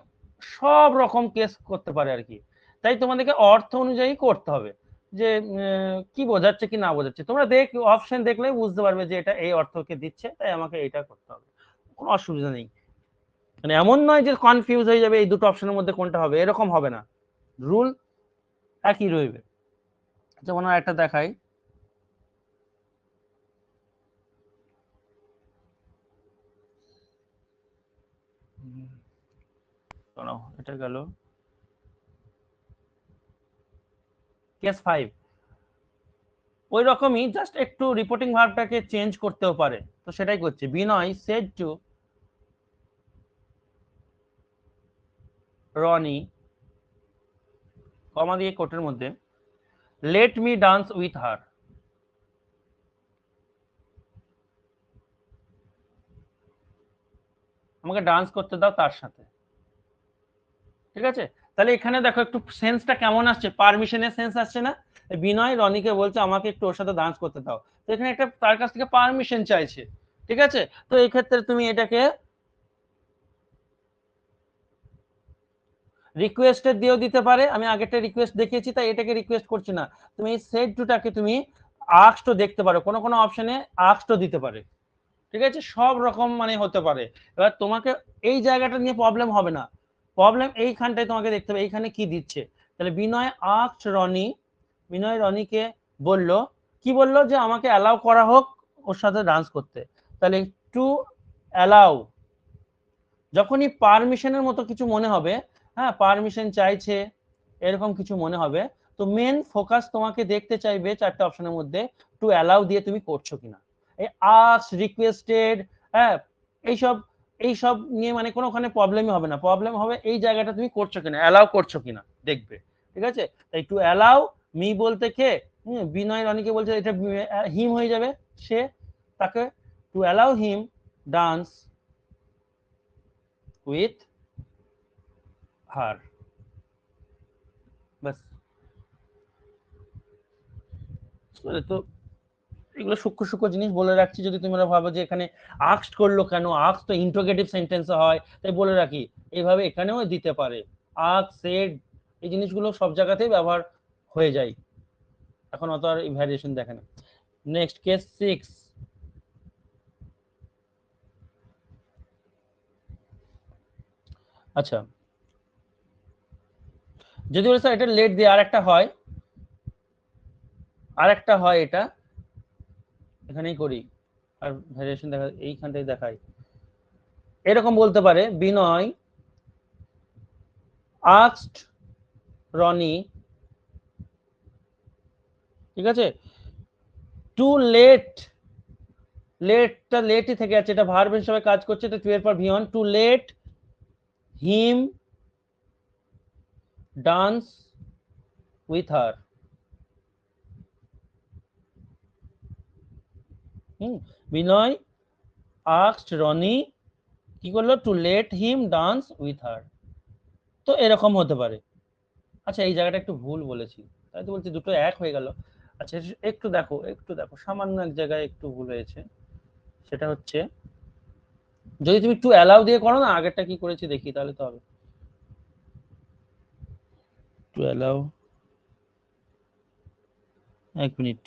S1: সব রকম কেস করতে পারে আর কি, তাই তোমাদেরকে অর্থ অনুযায়ী করতে হবে, যে কি বোঝাচ্ছে কি না বোঝাচ্ছে। তোমরা অপশন দেখলেই বুঝতে পারবে যে এটা এই অর্থকে দিচ্ছে, তাই আমাকে এইটা করতে হবে, কোনো অসুবিধা নেই। মানে এমন নয় যে কনফিউজ হয়ে যাবে এই দুটো অপশনের মধ্যে কোনটা হবে, এরকম হবে না, রুল একই রইবে। যেমন একটা দেখাই, এটা গেল কেস 5। ওই রকমই, জাস্ট একটু রিপোর্টিং ভার্বটাকে চেঞ্জ করতেও পারে, তো সেটাই করছে। বিনয় সেড টু রনি, কমা দিয়ে কোটের মধ্যে, লেট মি ডান্স উইথ হার। আমাকে ডান্স করতে দাও তার সাথে, ঠিক আছে? তাহলে এখানে দেখো একটু সেন্সটা কেমন আসছে, পারমিশনের সেন্স আসছে না? বিনয় রনিকে বলছে আমাকে একটু ওর সাথে ডান্স করতে দাও, তো এখানে একটা তার কাছ থেকে পারমিশন চাইছে, ঠিক আছে? তো এই ক্ষেত্রে তুমি এটাকে রিকোয়েস্টেড দিয়েও দিতে পারে, আমি আগেরটা রিকোয়েস্ট দেখিয়েছি তাই এটাকে রিকোয়েস্ট করছি না। তুমি এই সেড টুটাকে তুমি আস্কড দেখতে পারো, কোনো কোনো অপশনে আস্কড দিতে পারে, ঠিক আছে? সব রকম মানে হতে পারে। এবার তোমাকে এই জায়গাটা নিয়ে প্রবলেম হবে না, প্রবলেম এইখানটায় তোমাকে দেখতে হবে এইখানে কি দিচ্ছে। তাহলে বিনয় আস্কড রনি, বিনয় রনিকে বলল, কি বললো, যে আমাকে অ্যালাউ করা হোক ওর সাথে ডান্স করতে। তাহলে টু অ্যালাউ, যখনই পারমিশনের মতো কিছু মনে হবে, হ্যাঁ পারমিশন চাইছে এরকম কিছু মনে হবে, তো মেন ফোকাস তোমাকে দেখতে চাইবে চারটে অপশনের মধ্যে টু অ্যালাউ দিয়ে তুমি করছো কিনা। এই আস্ক, রিকোয়েস্টেড, হ্যাঁ এইসব এইসব নিয়ে মানে কোনোখানে প্রবলেমই হবে না, প্রবলেম হবে এই জায়গাটা তুমি করছো কিনা, অ্যালাউ করছো কিনা দেখবে, ঠিক আছে? তাই টু অ্যালাউ মি বলতে কে, বিনয় রনিকে বলছে, এটা হিম হয়ে যাবে, সে, তাকে to allow him dance with her, বাস। তো এগুলো সূক্ষ্ম সূক্ষ্ম জিনিস বলে রাখছি, যদি তোমরা ভাবো যে এখানে আস্কড করলো কেন, আস্ক তো ইন্টারোগেটিভ সেন্টেন্সে হয়, তাই বলে রাখি এইভাবে এখানেও দিতে পারে। আস্ক, সেড, এই জিনিসগুলো সব জায়গাতেই ব্যবহার হয়ে যায়, এখন অত আর ভ্যারিয়েশন দেখে না। নেক্সট কেস 6, আচ্ছা যদি বলে স্যার এটা লেট দিয়ে আর একটা হয় এটা এখানেই করি, আর ভ্যারিয়েশন দেখা এইখানটাই দেখাই, এরকম বলতে পারে বিনয় আস্কড রনি, ঠিক আছে, টু লেট, লেটটা লেটই থেকে আছে, এটা ভার্ব হিসেবে কাজ করছে, এটা টু এর পর V on, to let him dance with her. Binoy asked Rony কি করলো? To let him dance with her. তো এরকম হতে পারে। আচ্ছা এই জায়গাটা একটু ভুল বলেছি, তাই তো বলছি দুটো এক হয়ে গেল। আচ্ছা একটু দেখো, একটু দেখো, সামান্য এক জায়গায় একটু ভুল হয়েছে। সেটা হচ্ছে যদি তুমি টু অ্যালাউ দিয়ে করো না, আগেরটা কি করেছি দেখি তাহলে তো হবে। টু অ্যালাউ, এক মিনিট,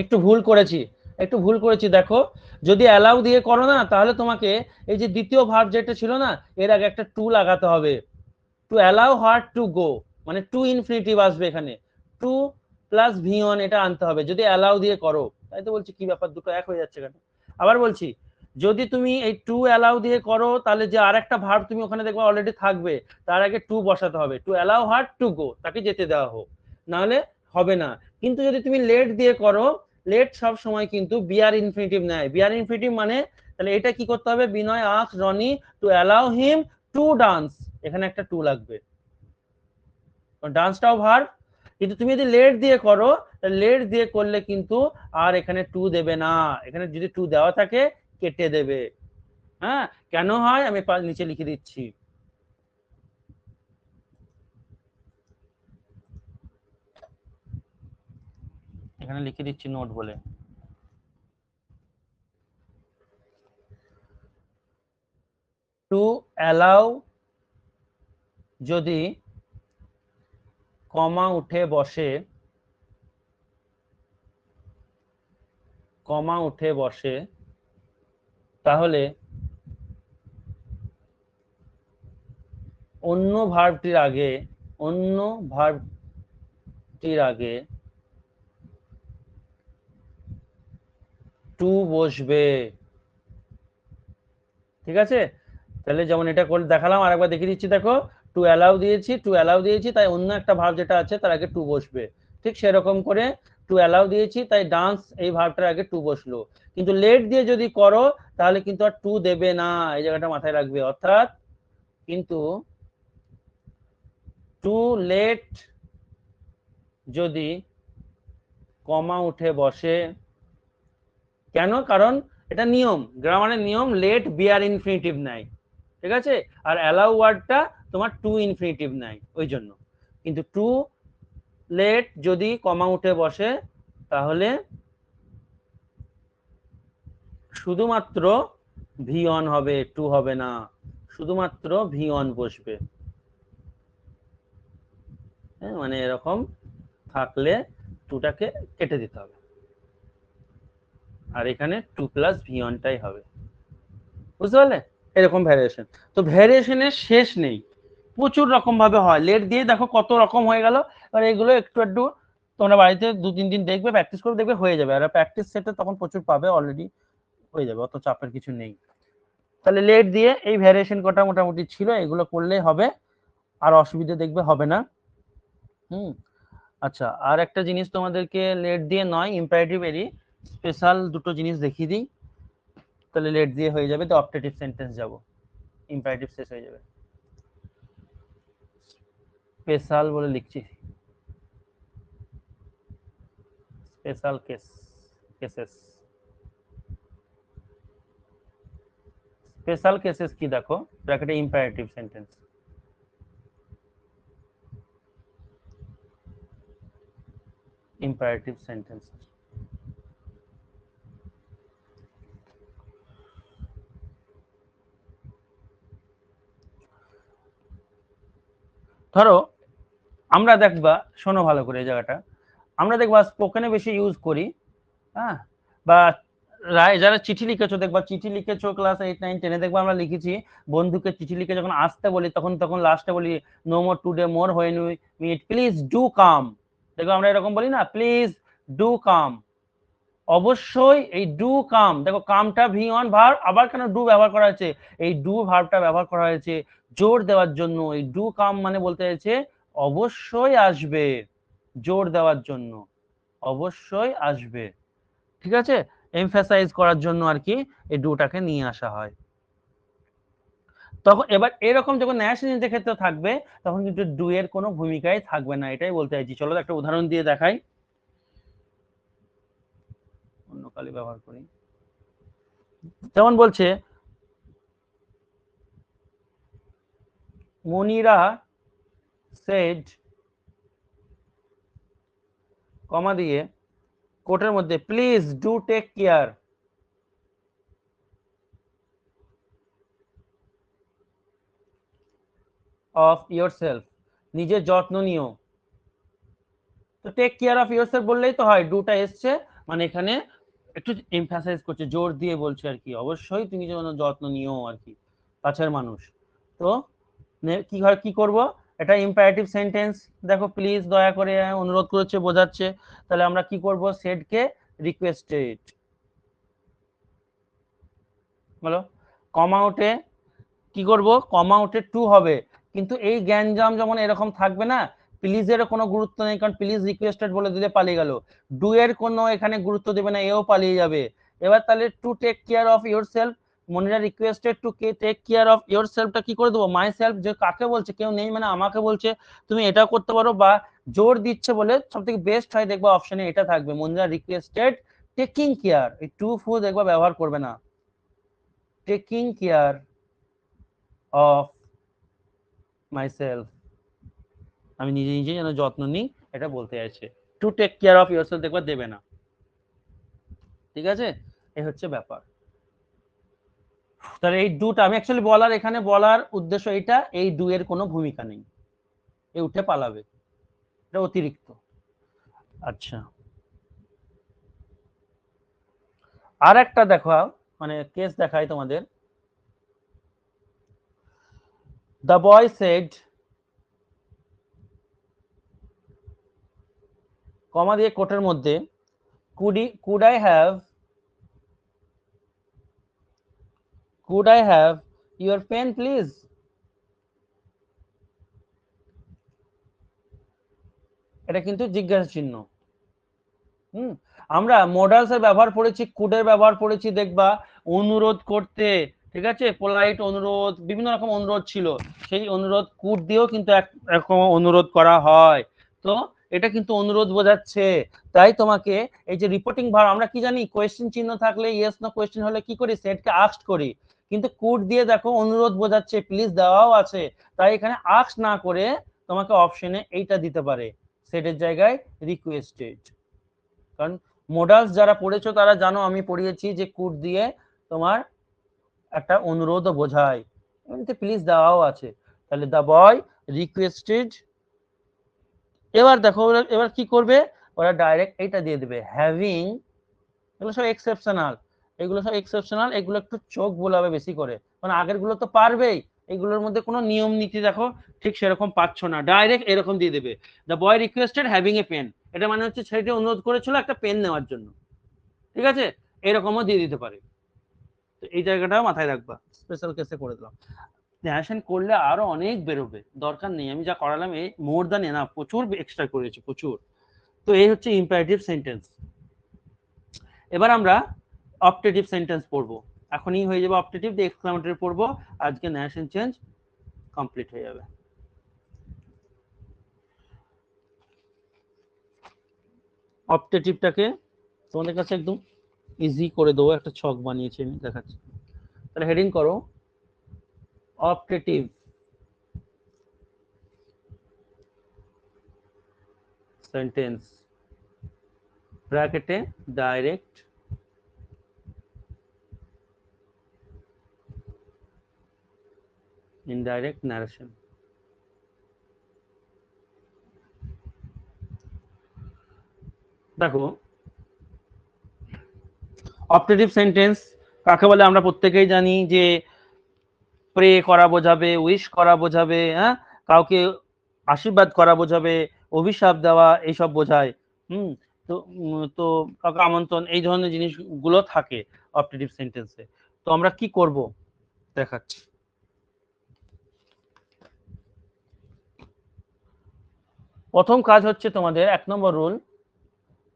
S1: একটু ভুল করেছি, একটু ভুল করেছি। দেখো যদি অ্যালাউ দিয়ে করো না, তাহলে তোমাকে এই যে দ্বিতীয় ভার্ব যেটা ছিল না, এর আগে একটা টু লাগাতে হবে। Two allow her to go, মানে টু ইনফিনিটিভ আসবে এখানে, টু প্লাস ভি অন এটা আনতে হবে যদি অ্যালাউ দিয়ে করো। তাই তো বলছি কি ব্যাপার, দুটো এক হয়ে যাচ্ছে কেন? আবার বলছি, যদি তুমি এই টু অ্যালাউ দিয়ে করো, তাহলে যে আরেকটা ভার্ব তুমি ওখানে দেখবে অলরেডি থাকবে, তার আগে টু বসাতে হবে। Two allow her to go, তাকে যেতে দেওয়া হোক, নাহলে হবে না। কিন্তু যদি তুমি লেট দিয়ে করো, লেট সব সময় কিন্তু বিআর ইনফিনিটিভ নেয়। বিআর ইনফিনিটিভ মানে তাহলে এটা কি করতে হবে? Binoy ask Rony to allow him to dance, এখানে একটা টু লাগবে, ডান্সটাও ভার্ব। কিন্তু তুমি যদি লেট দিয়ে করো, লেট দিয়ে করলে কিন্তু আর এখানে টু দেবে না, এখানে যদি টু দেওয়া থাকে কেটে দেবে। হ্যাঁ, কেন হয় আমি নিচে লিখে দিচ্ছি। এখানে লিখে দিচ্ছি নোট বলে। টু অ্যালাউ যদি কমা উঠে বসে, কমা উঠে বসে, তাহলে অন্য ভার্বটির আগে, অন্য ভার্বটির আগে টু বসবে। ঠিক আছে, তাহলে যেমন এটা করে দেখালাম, আরেকবার দেখিয়ে দিচ্ছি। দেখো টু অ্যালাউ দিয়েছি, টু অ্যালাউ দিয়েছি, তাই অন্য একটা ভার্ব যেটা আছে তার আগে টু বসবে। ঠিক সেরকম করে টু অ্যালাউ দিয়েছি, তাই ডান্স এই ভার্বটার আগে টু বসলো। কিন্তু লেট দিয়ে যদি করো, তাহলে কিন্তু আর টু দেবে না, এই জায়গাটা মাথায় রাখবে। অর্থাৎ কিন্তু টু লেট যদি কমা উঠে বসে, কেন? কারণ এটা নিয়ম, গ্রামারের নিয়ম, লেট বিআর ইনফিনিটিভ নেয়। ঠিক আছে, আর অ্যালাউ ওয়ার্ডটা তোমার টু ইনফিনিটিভ নেয়, ওই জন্য। কিন্তু টু লেট যদি কমা উঠে বসে, তাহলে শুধুমাত্র ভি অন হবে, টু হবে না, শুধুমাত্র ভি অন বসবে। হ্যাঁ, মানে এরকম থাকলে টুটাকে কেটে দিতে হবে, আর এখানে টু প্লাস ভি অনটাই হবে। বুঝতে পারলে? এরকম ভ্যারিয়েশন। তো ভ্যারিয়েশনের শেষ নেই, প্রচুর রকম ভাবে হয়। লেট দিয়ে দেখো কত রকম হয়ে গেল। আর এগুলো একটু একটু তোমরা বাড়িতে 2-3 দিন দেখবে, প্র্যাকটিস করে দেখবে, হয়ে যাবে। আর প্র্যাকটিস সেটে তখন প্রচুর পাবে, অলরেডি হয়ে যাবে, অত চাপের কিছু নেই। তাহলে লেট দিয়ে এই ভ্যারিয়েশন কটা মোটামুটি ছিল, এগুলো করলেই হবে, আর অসুবিধা দেখবে হবে না। আচ্ছা, আর একটা জিনিস তোমাদেরকে লেট দিয়ে নয়, ইম্পারেটিভ এরই স্পেশাল দুটো জিনিস দেখিয়ে দিই, তাহলে লেট দিয়ে হয়ে যাবে। তো অপটেটিভ সেন্টেন্স যাব, ইম্পারেটিভ শেষ হয়ে যাবে। স্পেশাল বলে লিখছি, স্পেশাল কেসেস। স্পেশাল কেসেস কি দেখো, ব্র্যাকেটে ইম্পারেটিভ সেন্টেন্স। ইম্পারেটিভ সেন্টেন্স ধরো আমরা দেখবা, শোনো ভালো করে এই জায়গাটা, আমরা দেখবা স্পোকেনে বেশি ইউজ করি। হ্যাঁ, বা যারা চিঠি লিখেছো দেখবা, চিঠি লিখেছো ক্লাস 8, 9, 10-এ, দেখবা আমরা লিখেছি বন্ধুকে চিঠি লিখে যখন আসতে বলি, তখন লাস্টে বলি no more today, more when we meet, please do come. দেখো আমরা এরকম বলি না, প্লিজ ডু কাম। অবশ্যই এই ডু কাম, দেখো কামটা ভি অন ভার্ব, আবার কেন ডু ব্যবহার করা হয়েছে? এই ডু ভার্বটা ব্যবহার করা হয়েছে জোর দেওয়ার জন্য। এই ডু কাম মানে বলতে চাইছে অবশ্যই আসবে, জোর দেওয়ার জন্য, অবশ্যই আসবে। ঠিক আছে, এমফাসাইজ করার জন্য আর কি এই ডুটাকে নিয়ে আসা হয়। তখন এবার এরকম যখন ন্যাশনালিটির ক্ষেত্রে থাকবে, তখন কিন্তু ডু এর কোনো ভূমিকাই থাকবে না, এটাই বলতে চাইছি। চলো একটা উদাহরণ দিয়ে দেখাই, অন্য কালি ব্যবহার করি। যেমন বলছে মনিরা সেড কমা দিয়ে কোটের মধ্যে please do take care of yourself, নিজের যত্ন নিও। তো টেক কেয়ার অফ ইয়োরসেলফ বললেই তো হয়, ডুটা এসছে মানে এখানে একটু এমফাসাইজ করছে, জোর দিয়ে বলছে আর কি, অবশ্যই তুমি যেন যত্ন নিও আর কি, কাছের মানুষ। তো কি হয়, কি করব, এটা ইম্পারেটিভ সেন্টেন্স, দেখো প্লিজ দয়া করে অনুরোধ করেছে বোঝাচ্ছে, তাহলে আমরা কি করব, সেডকে রিকোয়েস্টেড বলো, কম আউটে কি করব, কম আউটে টু হবে, কিন্তু এই গ্যাঞ্জাম যেমন এরকম থাকবে না, প্লিজের কোনো গুরুত্ব নেই, কারণ প্লিজ রিকোয়েস্টেড বলে দিলে পালিয়ে গেল, ডু এর কোনো এখানে গুরুত্ব দেবে না, এও পালিয়ে যাবে। এবার তাহলে to take care of your self, Monira requested to take care of your সেলফটা কি করে দেবো, মাই সেলফ, যে কাকে বলছে, কেউ নেই মানে আমাকে বলছে, তুমি এটা করতে পারো, বা জোর দিচ্ছে বলে সব থেকে বেস্ট হয় দেখবা অপশনে এটা থাকবে, মনিরা রিকোয়েস্টেড টেকিং কেয়ার, এই টু ফু দেখবা ব্যবহার করবে না, টেকিং কেয়ার অফ মাইসেলফ, আমি নিজে নিজে যেন যত্ন নিই এটা বলতে চাইছে, to take care of yourself দেখবা দেবে না, ঠিক আছে, এই হচ্ছে ব্যাপার। তাহলে এই ডুটা আমি অ্যাকচুয়ালি বলার, এখানে বলার উদ্দেশ্য এটা, এই ডু এর কোনো ভূমিকা নেই, এ উঠে পালাবে, এটা অতিরিক্ত। আচ্ছা, আর একটা দেখো, মানে কেস দেখাই তোমাদের, দ্য বয় সেড কমা দিয়ে কোটের মধ্যে could I have your pen please, এটা কিন্তু জিজ্ঞাসা চিহ্ন। আমরা মডালস এর ব্যবহার পড়েছি, কুড এর ব্যবহার পড়েছি দেখবা অনুরোধ করতে, ঠিক আছে, পোলাইট অনুরোধ, বিভিন্ন রকম অনুরোধ ছিল, সেই অনুরোধ কুড দিয়েও কিন্তু একরকম অনুরোধ করা হয়, তো এটা কিন্তু অনুরোধ বোঝাচ্ছে। তাই তোমাকে এই যে রিপোর্টিং ভার্ব, আমরা কি জানি কোয়েশ্চেন চিহ্ন থাকলে, ইয়েস নো কোয়েশ্চেন হলে কি করি, সেটকে আস্কড করি, কিন্তু কুড দিয়ে দেখো অনুরোধ বোঝাচ্ছে, প্লিজ দেওয়াও আছে, তাই এখানে আস্ক না করে তোমাকে অপশনে এইটা দিতে পারে, সেটের জায়গায় রিকোয়েস্টেড। কারণ মোডালস যারা পড়েছো তারা জানো, আমি পড়িয়েছি যে কুড দিয়ে তোমার একটা অনুরোধ বোঝায়, এমনিতে প্লিজ দেওয়াও আছে, তাহলে দ্য বয় রিকোয়েস্টেড। এবার দেখো এবার কি করবে, ওরা ডাইরেক্ট এইটা দিয়ে দেবে হ্যাভিং, এগুলো সব এক্সেপশনাল, এগুলো একটু চোখ বোলাবে বেশি করে, কারণ আগের গুলো তো পারবেই, এগুলোর মধ্যে কোনো নিয়ম নীতি দেখো ঠিক সেরকম পাচ্ছ না, ডাইরেক্ট এরকম দিয়ে দেবে, the boy requested having a pen, এটা মানে হচ্ছে ছেলেটি অনুরোধ করেছিল একটা পেন নেওয়ার জন্য, ঠিক আছে, এরকমও দিয়ে দিতে পারে, তো এই জায়গাটাও মাথায় রাখবা, স্পেশাল কেসে করে দিলাম। ন্যারেশন করলে আরো অনেক বেরোবে, দরকার নেই, আমি যা করালাম এই মোর দ্যান এনাফ, প্রচুর এক্সট্রা করেছি প্রচুর। তো এই হচ্ছে ইম্পারেটিভ সেন্টেন্স। এবার আমরা অপটেটিভ সেন্টেন্স পড়বো, এখনই হয়ে যাবে অপটেটিভ দিয়ে এক্সক্লামেটরি পড়বো, আজকে ন্যারেশন চেঞ্জ কমপ্লিট হয়ে যাবে। অপটেটিভটাকে তোমাদের কাছে একদম ইজি করে দেবো, একটা ছক বানিয়েছি আমি দেখাচ্ছি, তাহলে হেডিং করো অপটেটিভ সেন্টেন্স, ব্র্যাকেটে ডাইরেক্ট ইনডাইরেক্ট ন্যারেশন। দেখো অপটেটিভ সেন্টেন্স কাকে বলে আমরা প্রত্যেকেই জানি, যে প্রে করা বোঝাবে, উইশ করা বোঝাবে, হ্যাঁ, কাউকে আশীর্বাদ করা বোঝাবে, অভিশাপ দেওয়া এইসব বোঝায়, তো কাউকে আমন্ত্রণ, এই ধরনের জিনিসগুলো থাকে অপটেটিভ সেন্টেন্সে। তো আমরা কি করব দেখাচ্ছি। প্রথম কাজ হচ্ছে তোমাদের 1 নম্বর রুল,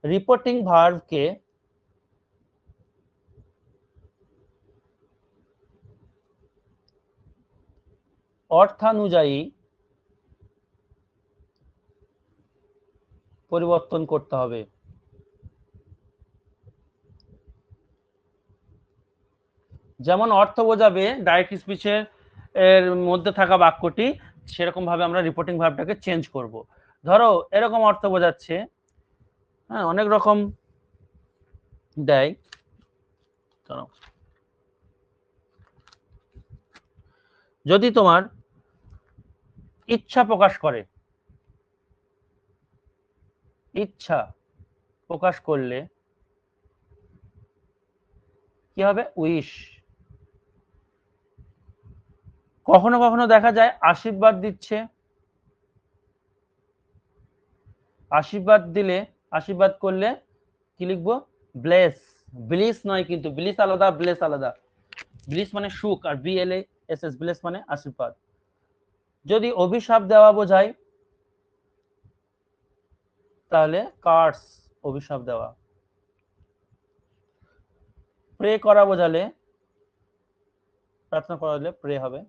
S1: রিপোর্টিং ভার্বকে অর্থানুযায়ী পরিবর্তন করতে হবে। যেমন অর্থ বোঝাবে ডাইরেক্ট স্পিচের এর মধ্যে থাকা বাক্যটি, সেরকম ভাবে আমরা রিপোর্টিং ভার্বটাকে চেঞ্জ করব। ধরো এরকম অর্থ বোঝাচ্ছে, হ্যাঁ অনেক রকম দেয়। ধরো যদি তোমার ইচ্ছা প্রকাশ করে, ইচ্ছা প্রকাশ করলে কি হবে? উইশ। কখনো কখনো দেখা যায় আশীর্বাদ দিচ্ছে, আশীর্বাদ দিলে, আশীর্বাদ করলে কি লিখবো? ব্লেস। ব্লিস নয় কিন্তু, ব্লিস আলাদা, ব্লেস আলাদা। ব্লিস মানে সুখ, আর BLESS ব্লেস মানে আশীর্বাদ। যদি অভিশাপ দেওয়া বোঝায় তাহলে কার্স, অভিশাপ দেওয়া। প্রে করা বোঝালে, প্রার্থনা করা হলে প্রে হবে।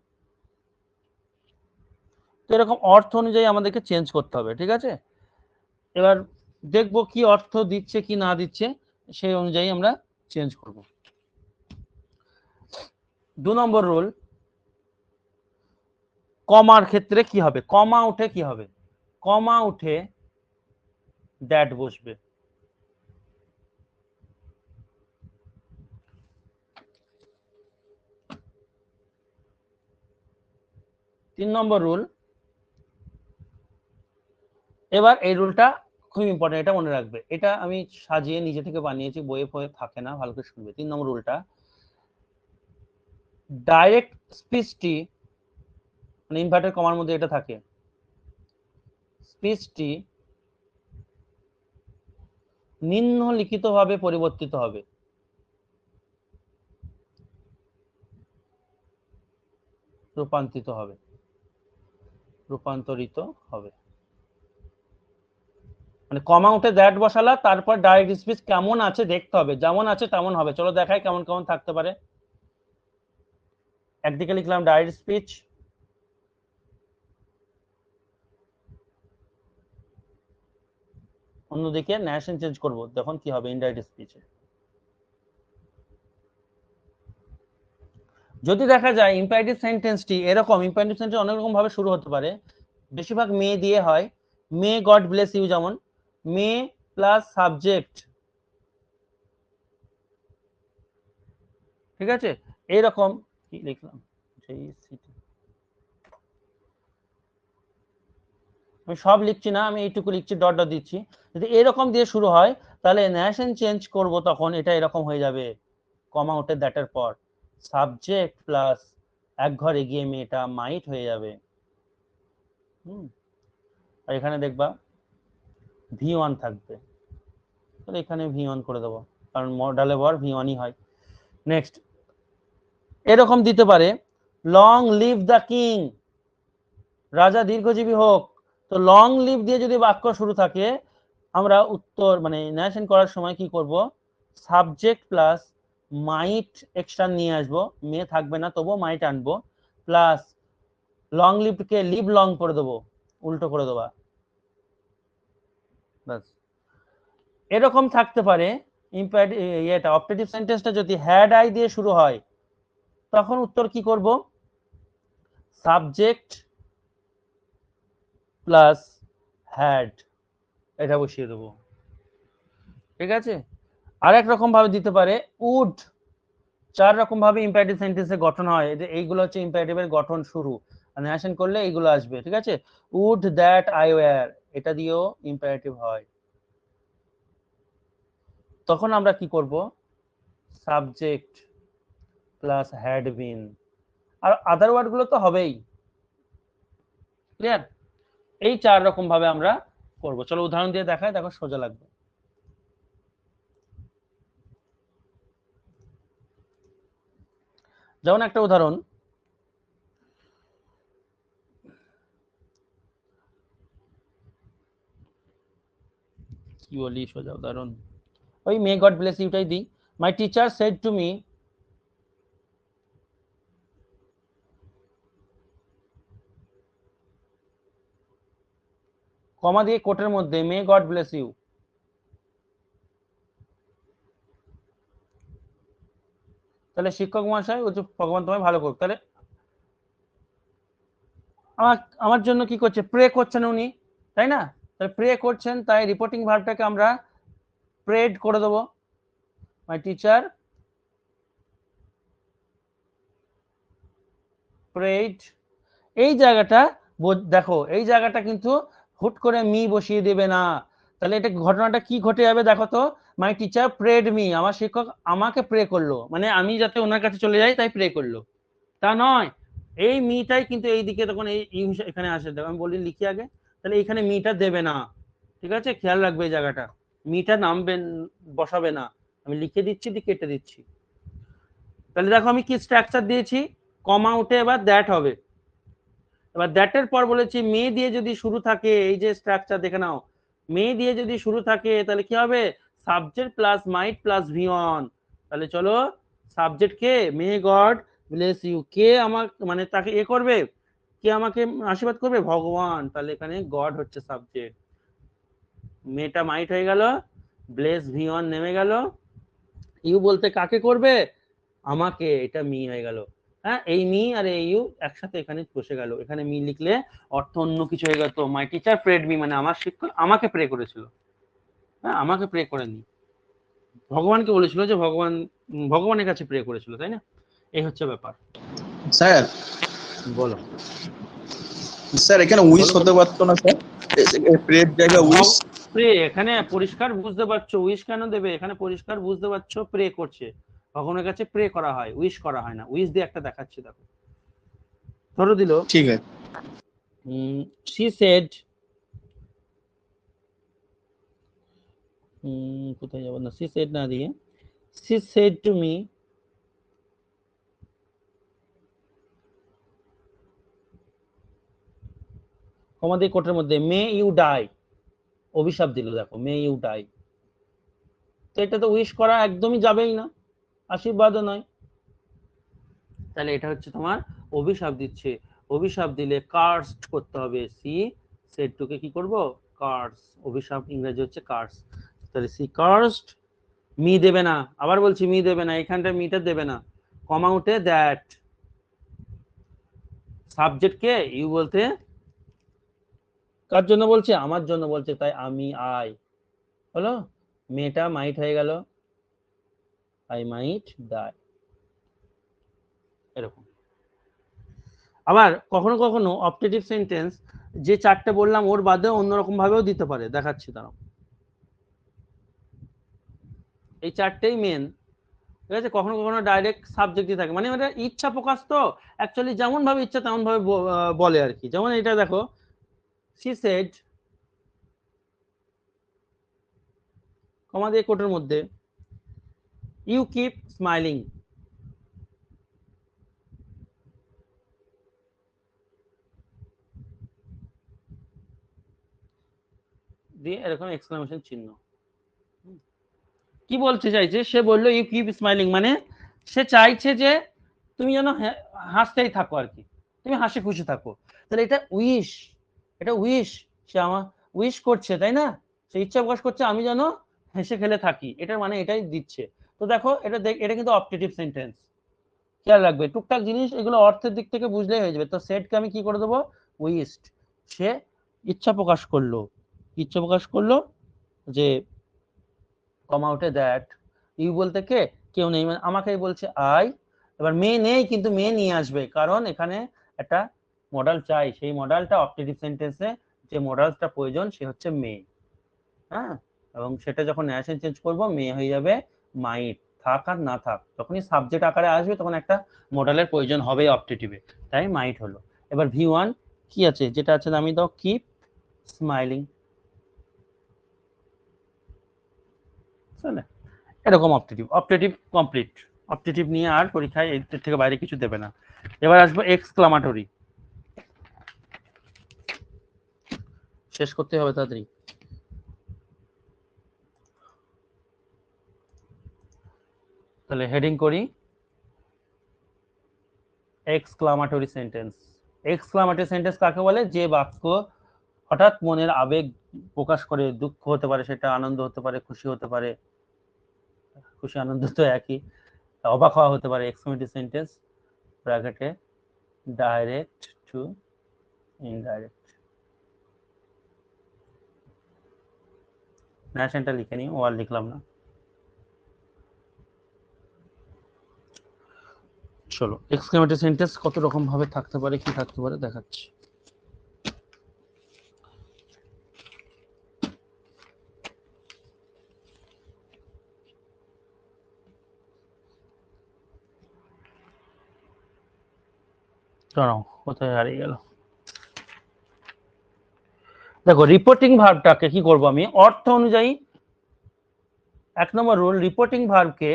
S1: তো এরকম অর্থ অনুযায়ী আমাদেরকে চেঞ্জ করতে হবে, ঠিক আছে? এবার দেখবো কি অর্থ দিচ্ছে কি না দিচ্ছে, সেই অনুযায়ী আমরা চেঞ্জ করব। 2 নম্বর রুল, কমার ক্ষেত্রে কি হবে? কমা উঠে কি হবে? কমা উঠে দ্যাট বসবে। তিন নম্বর রুল, এবার এই রুলটা খুব ইম্পর্টেন্ট, এটা মনে রাখবে। এটা আমি সাজিয়ে নিজে থেকে বানিয়েছি, বইয়ে ফয়ে থাকে না, ভালো করে শুনবে। 3 নম্বর রুলটা, ডাইরেক্ট স্পিচটি মানে ইনভার্টেড কমার মধ্যে এটা থাকে, স্পিচটি নিম্নলিখিতভাবে পরিবর্তিত হবে। রূপান্তরিত হবে, রূপান্তরিত হবে। মানে কমা উঠে দ্যাট বসালা, তারপর ডাইরেক্ট স্পিচ কেমন আছে দেখতে হবে, যেমন আছে তেমন হবে। চলো দেখাই কেমন কেমন থাকতে পারে। একদিকে লিখলাম ডাইরেক্ট স্পিচ, অন্যদিকে ন্যারেশন চেঞ্জ করব, তখন কি হবে? ইনডাইরেক্ট স্পিচে। যদি দেখা যায় ইম্পারেটিভ সেন্টেন্সটি এরকম, ইম্পারেটিভ সেন্টেন্স অনেক রকম ভাবে শুরু হতে পারে, বেশিরভাগ মে দিয়ে হয়। মে গড ব্লেস ইউ, যেমন মে প্লাস সাবজেক্ট, ঠিক আছে? এইরকম কি লিখলাম, আমি সব লিখছি না, আমি এইটুকু লিখছি, ডট ডট দিচ্ছি। যদি এরকম দিয়ে শুরু হয় তাহলে ন্যারেশন চেঞ্জ করব, তখন এটা এরকম হয়ে যাবে, কমা উঠে দ্যাটের পর সাবজেক্ট প্লাস এক ঘর এগিয়ে মেয়েটা মাইট হয়ে যাবে। আর এখানে দেখবা V1 থাকবে, তাহলে এখানে V1 করে দেবো, কারণ মডালে বর V1ই হয়। নেক্সট এরকম দিতে পারে, লং লিভ দ্য কিং, রাজা দীর্ঘজীবী হোক। তো লং লিভ দিয়ে যদি বাক্য শুরু থাকে, আমরা উত্তর মানে ন্যারেশন করার সময় কি করব? সাবজেক্ট প্লাস মাইট এক্সট্রা নিয়ে আসবো, মে থাকবে না, তবুও মাইট আনবো, প্লাস লং লিভকে লিভ লং করে দেবো, উল্টো করে দেবা। বাস। এরকম থাকতে পারে এটা অপটেটিভ সেন্টেন্সটা যদি হ্যাড আই দিয়ে শুরু হয়, তখন উত্তর কি করব? সাবজেক্ট প্লাস হ্যাড, এটা বসিয়ে দেবো, ঠিক আছে? আরেক রকম ভাবে দিতে পারে উড। 4 রকম ভাবে ইম্পারেটিভ সেন্টেন্সের গঠন হয়, যে এইগুলো হচ্ছে ইম্পারেটিভের গঠন শুরু, ন্যারেশন করলে এইগুলো আসবে, ঠিক আছে? উড দ্যাট আই ওয়্যার, এটা দিয়েও ইম্পারেটিভ হয়। তখন আমরা কি করব? সাবজেক্ট প্লাস হ্যাড বিন, আর আদার ওয়ার্ড গুলো তো হবেই। ক্লিয়ার? এই 4 রকম ভাবে আমরা করব। চলো উদাহরণ দিয়ে দেখাই, দেখো সোজা লাগবে। যেমন একটা উদাহরণ, কি বলি সোজা উদাহরণ, ওই মে গড ব্লেস ইউটাই দিই। My teacher said to me, কমা দিয়ে কোটের মধ্যে মে গড ব্লেস ইউ, তাহলে শিক্ষক মহাশয়, ভগবান তোমায় ভালো করুক। তাহলে আমার জন্য কি করছে, প্রে করছেন উনি, তাই না? তাহলে প্রে করছেন, তাই রিপোর্টিং ভার্বটাকে আমরা প্রেড করে দেবো। My teacher prayed. এই জায়গাটা দেখো, এই জায়গাটা কিন্তু হুট করে মি বসিয়ে দেবে না। তাহলে এটা ঘটনাটা কি ঘটে যাবে দেখো তো, মাই টিচার প্রেড মি, আমার শিক্ষক আমাকে প্রে করলো, মানে আমি যাতে ওনার কাছে চলে যাই তাই প্রে করলো, তা নয়। এই মিটাই কিন্তু এইদিকে তখন এই এখানে আসে, দেখো আমি বলি লিখি আগে, তাহলে এখানে মিটা দেবে না, ঠিক আছে? খেয়াল রাখবে এই জায়গাটা, মিটা নামবে, বসাবে না। আমি লিখে দিচ্ছি, দিয়ে কেটে দিচ্ছি। তাহলে দেখো আমি কি স্ট্রাকচার দিয়েছি, কমা উঠে এবার দ্যাট হবে। এবার দ্যাটের পর বলেছি মে দিয়ে যদি শুরু থাকে, এই যে স্ট্রাকচার দেখে নাও, মে দিয়ে যদি শুরু থাকে তাহলে কি হবে, subject plus might plus V one. তাহলে চলো, সাবজেক্ট কে, মে গড ব্লেস ইউ, কে আমার মানে তাকে এ করবে, কে আমাকে আশীর্বাদ করবে, ভগবান। তাহলে এখানে গড হচ্ছে সাবজেক্ট, মেটা মাইট হয়ে গেল, ব্লেস ভি অন নেমে গেল, ইউ বলতে কাকে করবে, আমাকে, এটা মি হয়ে গেল। হ্যাঁ, এই মি আর এই ইউ একসাথে এখানে বসে গেল, এখানে মি লিখলে অর্থ অন্য কিছু হয়ে গেল। মাই টিচার প্রেড মি মানে আমার শিক্ষক আমাকে প্রে করেছিল, হ্যাঁ আমাকে প্রে করেনি, ভগবানকে বলেছিল যে ভগবানের কাছে প্রে করেছিল, তাই না? এই হচ্ছে ব্যাপার।
S6: স্যার
S1: বলো।
S6: স্যার এখানে উইশ
S1: বলো,
S6: হতে পারতো না স্যার, প্রের জায়গায় উইশ।
S1: প্রে এখানে পরিষ্কার বুঝতে পারছো, উইশ কেন দেবে, এখানে পরিষ্কার বুঝতে পারছো প্রে করছে, ভগবানের কাছে প্রে করা হয়, উইশ করা হয় না। উইশ দিয়ে একটা দেখাচ্ছি, দেখো ধরো দিল,
S6: ঠিক আছে।
S1: she said, কোথায় যাবো না, she said না দিয়ে, she said to me, আমাদের কোটের মধ্যে মে ইউ ডাই, অভিশাপ দিল, দেখো মে ইউ ডাই। তো এটা তো উইশ করা একদমই যাবেই না, আশীর্বাদও নয়। তাহলে এটা হচ্ছে তোমার অভিশাপ দিচ্ছে, অভিশাপ দিলে কার্সড করতে হবে, সি সেড টু কে কি করব, কার্স, অভিশাপ ইংরেজি হচ্ছে কার্স। তাহলে সি কার্সড, মি দেবে না, আবার বলছি মি দেবে না, এখানটা মিটা দেবে না, কমা উঠে দ্যাট, সাবজেক্ট কে ইউ বলতে কার জন্য বলছে, আমার জন্য বলছে, তাই আমি আই হলো, মেটা মাইট হয়ে গেল, আই মাইট ডাই, এরকম। আবার কখনো কখনো অপটেটিভ সেন্টেন্স যে চারটে বললাম ওর বাদে অন্যরকম ভাবেও দিতে পারে, দেখাচ্ছি দাঁড়াও। এই চারটেই মেন, ঠিক আছে? কখনো কখনো ডাইরেক্ট সাবজেক্টই থাকে, মানে ওটা ইচ্ছা প্রকাশ, তো অ্যাকচুয়ালি যেমন ভাবে ইচ্ছা তেমন ভাবে বলে আর কি। যেমন এটা দেখো, she said, কমা দিয়ে কোটের মধ্যে, ইউ কিপ স্মাইলিং, দিয়ে এরকম এক্সক্লামেশন চিহ্ন। কি বলতে চাইছে, সে বললো ইউ কিপ স্মাইলিং মানে সে চাইছে যে তুমি যেন হাসতেই থাকো আর কি, তুমি হাসি খুশি থাকো। তাহলে এটা উইশ, এটা উইশ, সে আমার উইশ করছে, তাই না? সে ইচ্ছা প্রকাশ করছে আমি যেন হেসে খেলে থাকি, এটার মানে এটাই দিচ্ছে। তো দেখো এটা এটা কিন্তু অপটেটিভ সেন্টেন্স, খেয়াল রাখবে টুকটাক জিনিস, এগুলো অর্থের দিক থেকে বুঝলেই হয়ে যাবে। তো সেটকে আমি কি করে দেবো, উইশড, সে ইচ্ছা প্রকাশ করলো, ইচ্ছা প্রকাশ করলো যে কমা উঠে দ্যাট, ইউ বলতে কে, কেউ নেই, মানে আমাকেই বলছে আই। এবার মেয়ে নেই, কিন্তু মেয়ে নিয়ে আসবে, কারণ এখানে একটা মডাল চাই, সেই মডালটা অপটেটিভ সেন্টেন্সে যে মডালটা প্রয়োজন সে হচ্ছে মেয়ে, হ্যাঁ। এবং সেটা যখন ন্যারেশন চেঞ্জ করবো, মেয়ে হয়ে যাবে মাইট, থাক আর না থাক, যখনই সাবজেক্ট আকারে আসবে তখন একটা মডালের প্রয়োজন হবে অপটেটিভে, তাই মাইট হলো। এবার ভি ওয়ান কি আছে, যেটা আছে নামিয়ে দাও, কিপ স্মাইলিং, এরকম অপটেটিভ, অপটেটিভ কমপ্লিট। অপটেটিভ নিয়ে আর পরীক্ষায় এর থেকে বাইরে কিছু দেবে না। এবার আসবো এক্সক্লামেটরি, শেষ করতে হবে তাড়াতাড়ি। তাহলে হেডিং করি এক্সক্লামেটরি সেন্টেন্স। এক্সক্লামেটরি সেন্টেন্স কাকে বলে, যে বাক্য হঠাৎ মনের আবেগ প্রকাশ করে, দুঃখ হতে পারে, সেটা আনন্দ হতে পারে, খুশি হতে পারে, খুশি আনন্দ তো একই, অবাক হওয়া হতে পারে। এক্সক্লামেটরি সেন্টেন্স ব্র্যাকেটে ডাইরেক্ট টু ইনডাইরেক্ট ন্যাশনটা লিখে নিই, ও আর লিখলাম না। চলো এক্সক্লেমেটরি সেন্টেন্স কত রকম ভাবে থাকতে পারে, কি থাকতে পারে দেখাচ্ছি। দাঁড়াও, কোথায় হারিয়ে গেল। দেখো রিপোর্টিং ভার্বটাকে কি করব আমি, অর্থ অনুযায়ী 1 নম্বর রুল, রিপোর্টিং ভার্বকে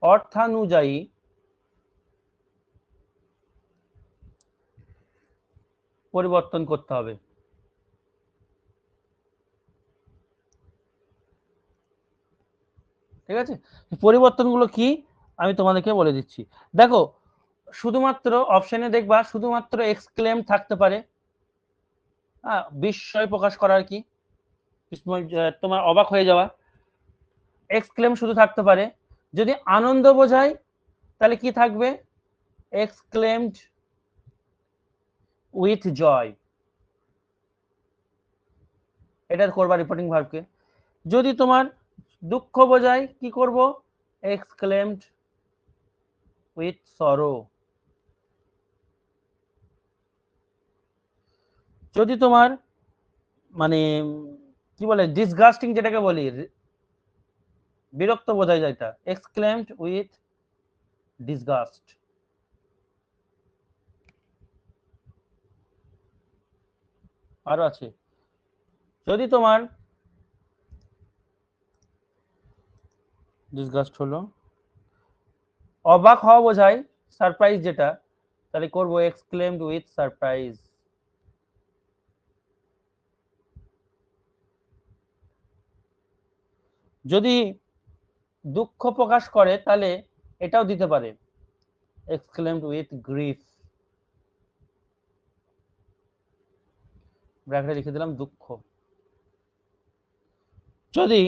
S1: অর্থানুযায়ী পরিবর্তন করতে হবে। ঠিক আছে, পরিবর্তনগুলো কি আমি তোমাদেরকে বলে দিচ্ছি। দেখো শুধুমাত্র অপশনে দেখবা শুধুমাত্র এক্সক্লেম থাকতে পারে, বিস্ময় প্রকাশ করার কি, তোমার অবাক হয়ে যাওয়া, এক্সক্লেম শুধু থাকতে পারে। যদি আনন্দ বোঝায় তাহলে কি থাকবে, এক্সক্লেমড উইথ জয়, এটা করবা রিপোর্টিং ভার্বকে। যদি তোমার দুঃখ বোঝায় কি করব, এক্সক্লেমড উইথ সরো। যদি তোমার মানে কি বলে ডিসগাস্টিং যেটাকে বলি, বিরক্ত বোঝায় যেটা, এক্সক্লেমড উইথ ডিসগাস্ট। আরো আছে, যদি তোমার ডিসগাস্ট হলো, অবাক হওয়া বোঝায় সারপ্রাইজ যেটা, তাহলে করব এক্সক্লেমড উইথ সারপ্রাইজ। যদি দুঃখ প্রকাশ করে তাহলে এটাও দিতে পারে, এক্সক্লেমড উইথ গ্রিফ। ব্র্যাকেটে লিখে দিলাম দুঃখ। যদি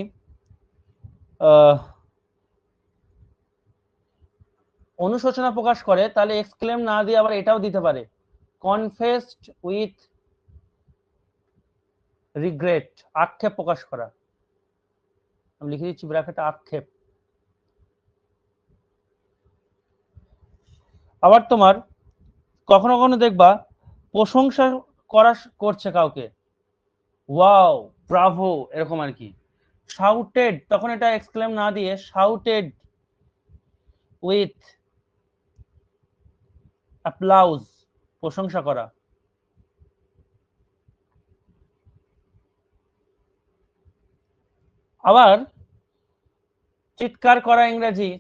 S1: অনুশোচনা প্রকাশ করে তাহলে এক্সক্লেম না দিয়ে আবার এটাও দিতে পারে, কনফেসড উইথ রিগ্রেট, আক্ষেপ প্রকাশ করা। আমি লিখে দিচ্ছি ব্র্যাকেটে আক্ষেপ। আবার তোমার কখনো কখনো দেখবা প্রশংসা করা করছে কাউকে, ওয়াও ব্রাভো এরকম আর কি, শাউটেড, তখন এটা এক্সক্লেম না দিয়ে শাউটেড উইথ অ্যাপ্লাউজ, প্রশংসা করা। আবার চিৎকার করা ইংরেজি,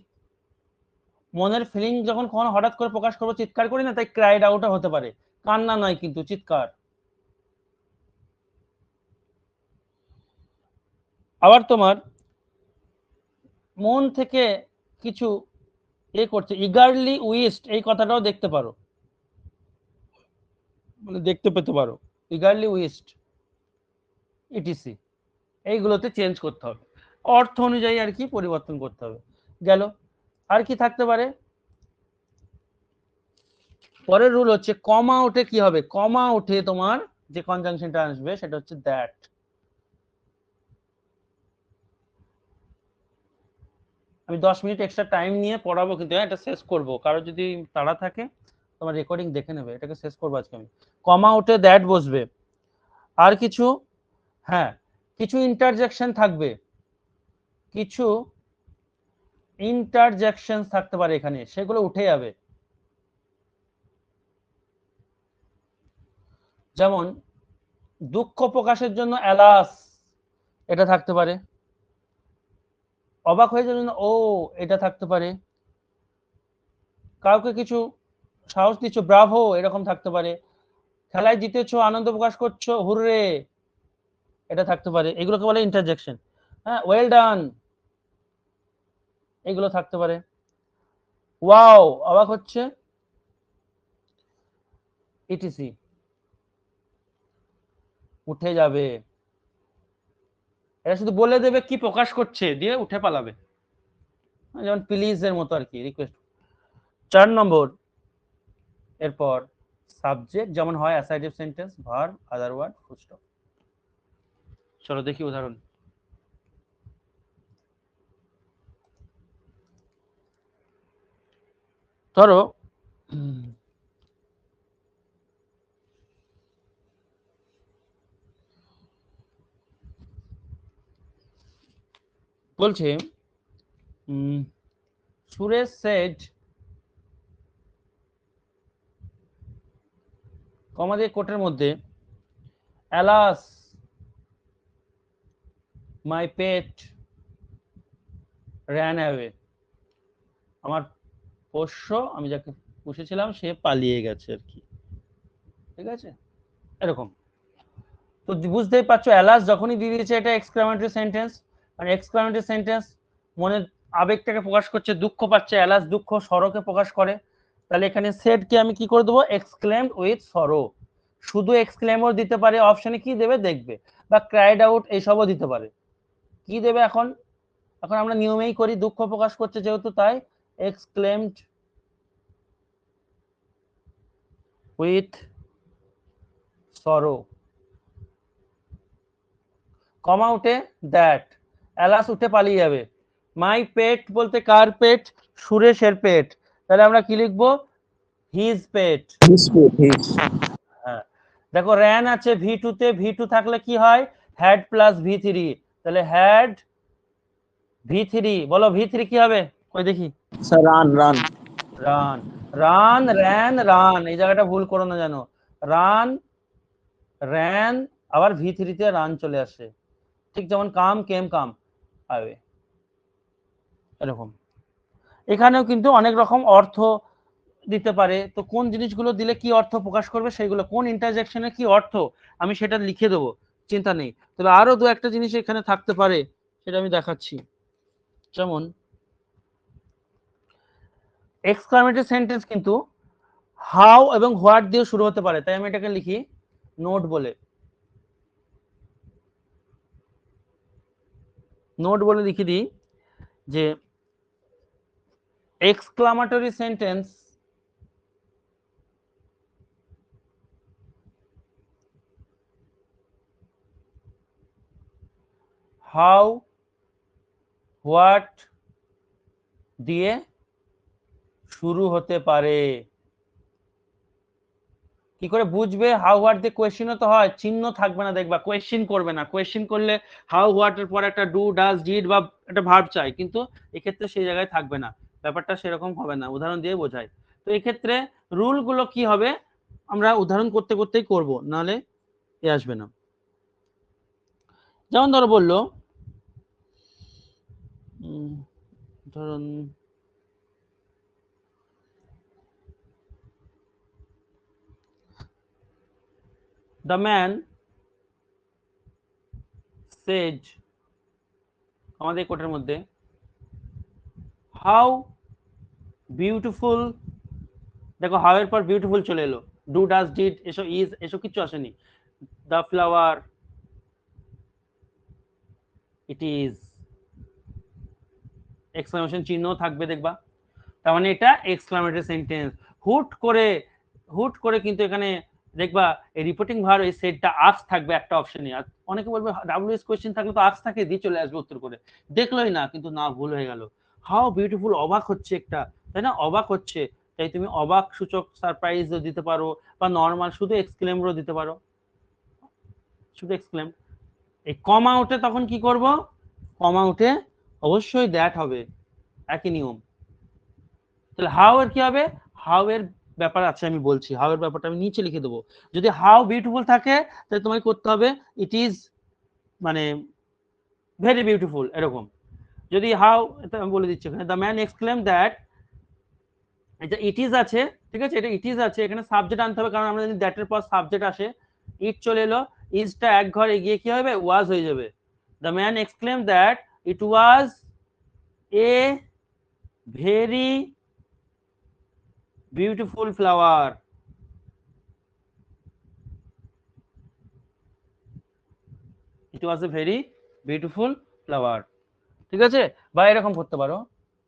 S1: মনের ফিলিং যখন কখনো হঠাৎ করে প্রকাশ করবো চিৎকার করি না, তাই ক্রাইড আউটও হতে পারে, কান্না নয় কিন্তু চিৎকার। আবার তোমার মন থেকে কিছু করছে, ইগারলি উইস্ট, এই কথাটাও দেখতে পারো, মানে দেখতে পেতে পারো, ইগারলি উইস্ট ইটিসি। এইগুলোতে চেঞ্জ করতে হবে, অর্থ অনুযায়ী আর কি পরিবর্তন করতে হবে। গেল, আর কি থাকতে পারে, পরের রুল হচ্ছে কমা উঠে কি হবে, কমা উঠে তোমার যে কনজাংশনটা আসবে সেটা হচ্ছে দ্যাট। আমি 10 মিনিট এক্সট্রা টাইম নিয়ে পড়াবো, কিন্তু এটা শেষ করব, কারো যদি তাড়া থাকে তোমার রেকর্ডিং দেখে নেবে, এটাকে শেষ করবো আজকে আমি। কমা উঠে দ্যাট বসবে। আর কিছু, হ্যাঁ কিছু ইন্টারজেকশন থাকবে, কিছু ইন্টারজেকশন থাকতে পারে এখানে, সেগুলো উঠে যাবে। যেমন দুঃখ প্রকাশের জন্য অ্যালাস, এটা থাকতে পারে। অবাক হয়ে যাওয়ার জন্য ও, এটা থাকতে পারে। কাউকে কিছু সাহস দিচ্ছ, ব্রাভো, এরকম থাকতে পারে। খেলায় জিতেছো, আনন্দ প্রকাশ করছো, হুররে, এটা থাকতে পারে। এগুলোকে বলে ইন্টারজেকশন। হ্যাঁ, ওয়েল ডান, এগুলো থাকতে পারে। ওয়াও, অবাক হচ্ছে, ইটিসি উঠে যাবে। এটা শুধু বলে দেবে কি প্রকাশ করছে, দিয়ে উঠে পালাবে। যেমন প্লিজ এর মতো আর কি, রিকোয়েস্ট। 4 নম্বর, এরপর সাবজেক্ট যেমন হয় assertive sentence, verb, other word, full stop. চলো দেখি উদাহরণ। ধরো বলছে সুরেশ সেড, কমা দিয়ে কোটের মধ্যে, অ্যালাস মাই পেট র্যান অ্যাওয়ে, আমার পোষ্য, আমি যাকে পুষেছিলাম সে পালিয়ে গেছে আর কি, ঠিক আছে, এরকম। তো বুঝতেই পারছো অ্যালাস যখনই দিয়ে দিয়েছে এটা এক্সক্লামেটরি সেন্টেন্স, মানে এক্সক্লামেটরি সেন্টেন্স মনের আবেগটাকে প্রকাশ করছে, দুঃখ পাচ্ছে, অ্যালাস দুঃখ সরোকে প্রকাশ করে, তাহলে এখানে সেড কে আমি কি করে দেবো, এক্সক্লেমড উইথ সরো। শুধু এক্সক্লেমও দিতে পারে, অপশনে কি দেবে দেখবে, বা ক্রাইড আউট এইসবও দিতে পারে। কি দেবে এখন, এখন আমরা নিয়মেই করি, দুঃখ প্রকাশ করছে যেহেতু তাই এক্সক্লেমড উইথ সরো, কমা উঠে দ্যাট, অ্যালাস উঠে পালিয়ে যাবে, মাই পেট বলতে কার পেট, সুরেশের পেট, তাহলে আমরা কি লিখবো, হিজ পেট। হ্যাঁ দেখো র্যান আছে V2 তে, V2 থাকলে কি হয়, হ্যাড প্লাস V3, তাহলে হ্যাড V3, বলো V3 কি হবে, কই দেখি,
S6: sir run run
S1: run, run ran run, এই জায়গাটা ভুল করো না জানো, রান র্যান, আবার V3 তে রান চলে আসে, ঠিক যেমন কাম কেম কাম আবে, এরকম। এখানেও কিন্তু অনেক রকম অর্থ দিতে পারে, তো কোন জিনিসগুলো দিলে কি অর্থ প্রকাশ করবে সেগুলো, কোন ইন্টারজেকশনে কি অর্থ আমি সেটা লিখে দেবো, চিন্তা নেই। তবে আরো দু একটা জিনিস এখানে থাকতে পারে, সেটা আমি দেখাচ্ছি। যেমন এক্সক্লামেটরি সেন্টেন্স কিন্তু হাউ এবং হোয়াট দিয়ে শুরু হতে পারে, তাই আমি এটাকে লিখি নোট বলে, নোট বলে লিখে দিই যে এক্সক্লামেটরি সেন্টেন্স হাউ হোয়াট দিয়ে শুরু হতে পারে। কি করে বুঝবে, হাউ হোয়াট দিয়ে কোয়েশ্চেনও তো হয়, চিহ্ন থাকবে না দেখবা, কোয়েশ্চেন করবে না, কোয়েশ্চেন করলে হাউ হোয়াট এর পর একটা ডু ডাজ ডিড বা একটা ভার্ব চাই, কিন্তু এক্ষেত্রে সেই জায়গায় থাকবে না, ব্যাপারটা সেরকম হবে না, উদাহরণ দিয়ে বোঝাই। তো এক্ষেত্রে রুল গুলো কি হবে, আমরা উদাহরণ করতে করতেই করব, নাহলে এ আসবে না। যেমন ধরো বললো ধরুন the man said, আমাদের কোটের মধ্যে, how beautiful, দেখো হাউ এর পর বিউটিফুল চলে এলো, ডু ডাজ ডিড এসব ইজ এসব কিছু আসেনি, the flower it is, exclamation চিহ্ন থাকবে দেখবা, তার মানে এটা এক্সক্লামেটরি সেন্টেন্স। হুট করে কিন্তু এখানে দেখবা এই রিপোর্টিং ভার্ব এই সেটটা আস্ক থাকবে একটা অপশনে, আর অনেকে বলবে ডাব্লিউএস কোশ্চেন থাকলে তো আস্ক থাকে, দিয়ে চলে আসবে উত্তর করে, দেখলোই না, কিন্তু না, ভুল হয়ে গেল। হাউ বিউটিফুল, অবাক হচ্ছে একটা, তাই না, অবাক হচ্ছে, তাই তুমি অবাক সূচক সারপ্রাইজ দিতে পারো, বা নরমাল শুধু এক্সক্লেমও দিতে পারো, শুধু এক্সক্লেম। এই কমা উঠে তখন কি করব, কমা উঠে অবশ্যই দ্যাট হবে, একই নিয়ম। তাহলে হাউ এর কি হবে, হাউ এর ব্যাপার আছে আমি বলছি, হাউ এর ব্যাপারটা আমি নিচে লিখে দেবো। যদি হাউ বিউটিফুল থাকে তাহলে তোমাকে করতে হবে ইট ইজ, মানে ভেরি বিউটিফুল, এরকম। যদি হাউ, আমি বলে দিচ্ছি এখানে, দ্য ম্যান এক্সক্লেম দ্যাট, এটা ইট ইজ আছে, ঠিক আছে, এটা ইট ইজ আছে, এখানে সাবজেক্ট আনতে হবে, কারণ আমরা জানি দ্যাট এর পর সাবজেক্ট আসে, ইট চলে এলো, ইজটা এক ঘর এগিয়ে কি হবে, ওয়াজ হয়ে যাবে। The man exclaim that it was a very beautiful flower, it was a very beautiful flower, ঠিক আছে, বা এরকম করতে পারো,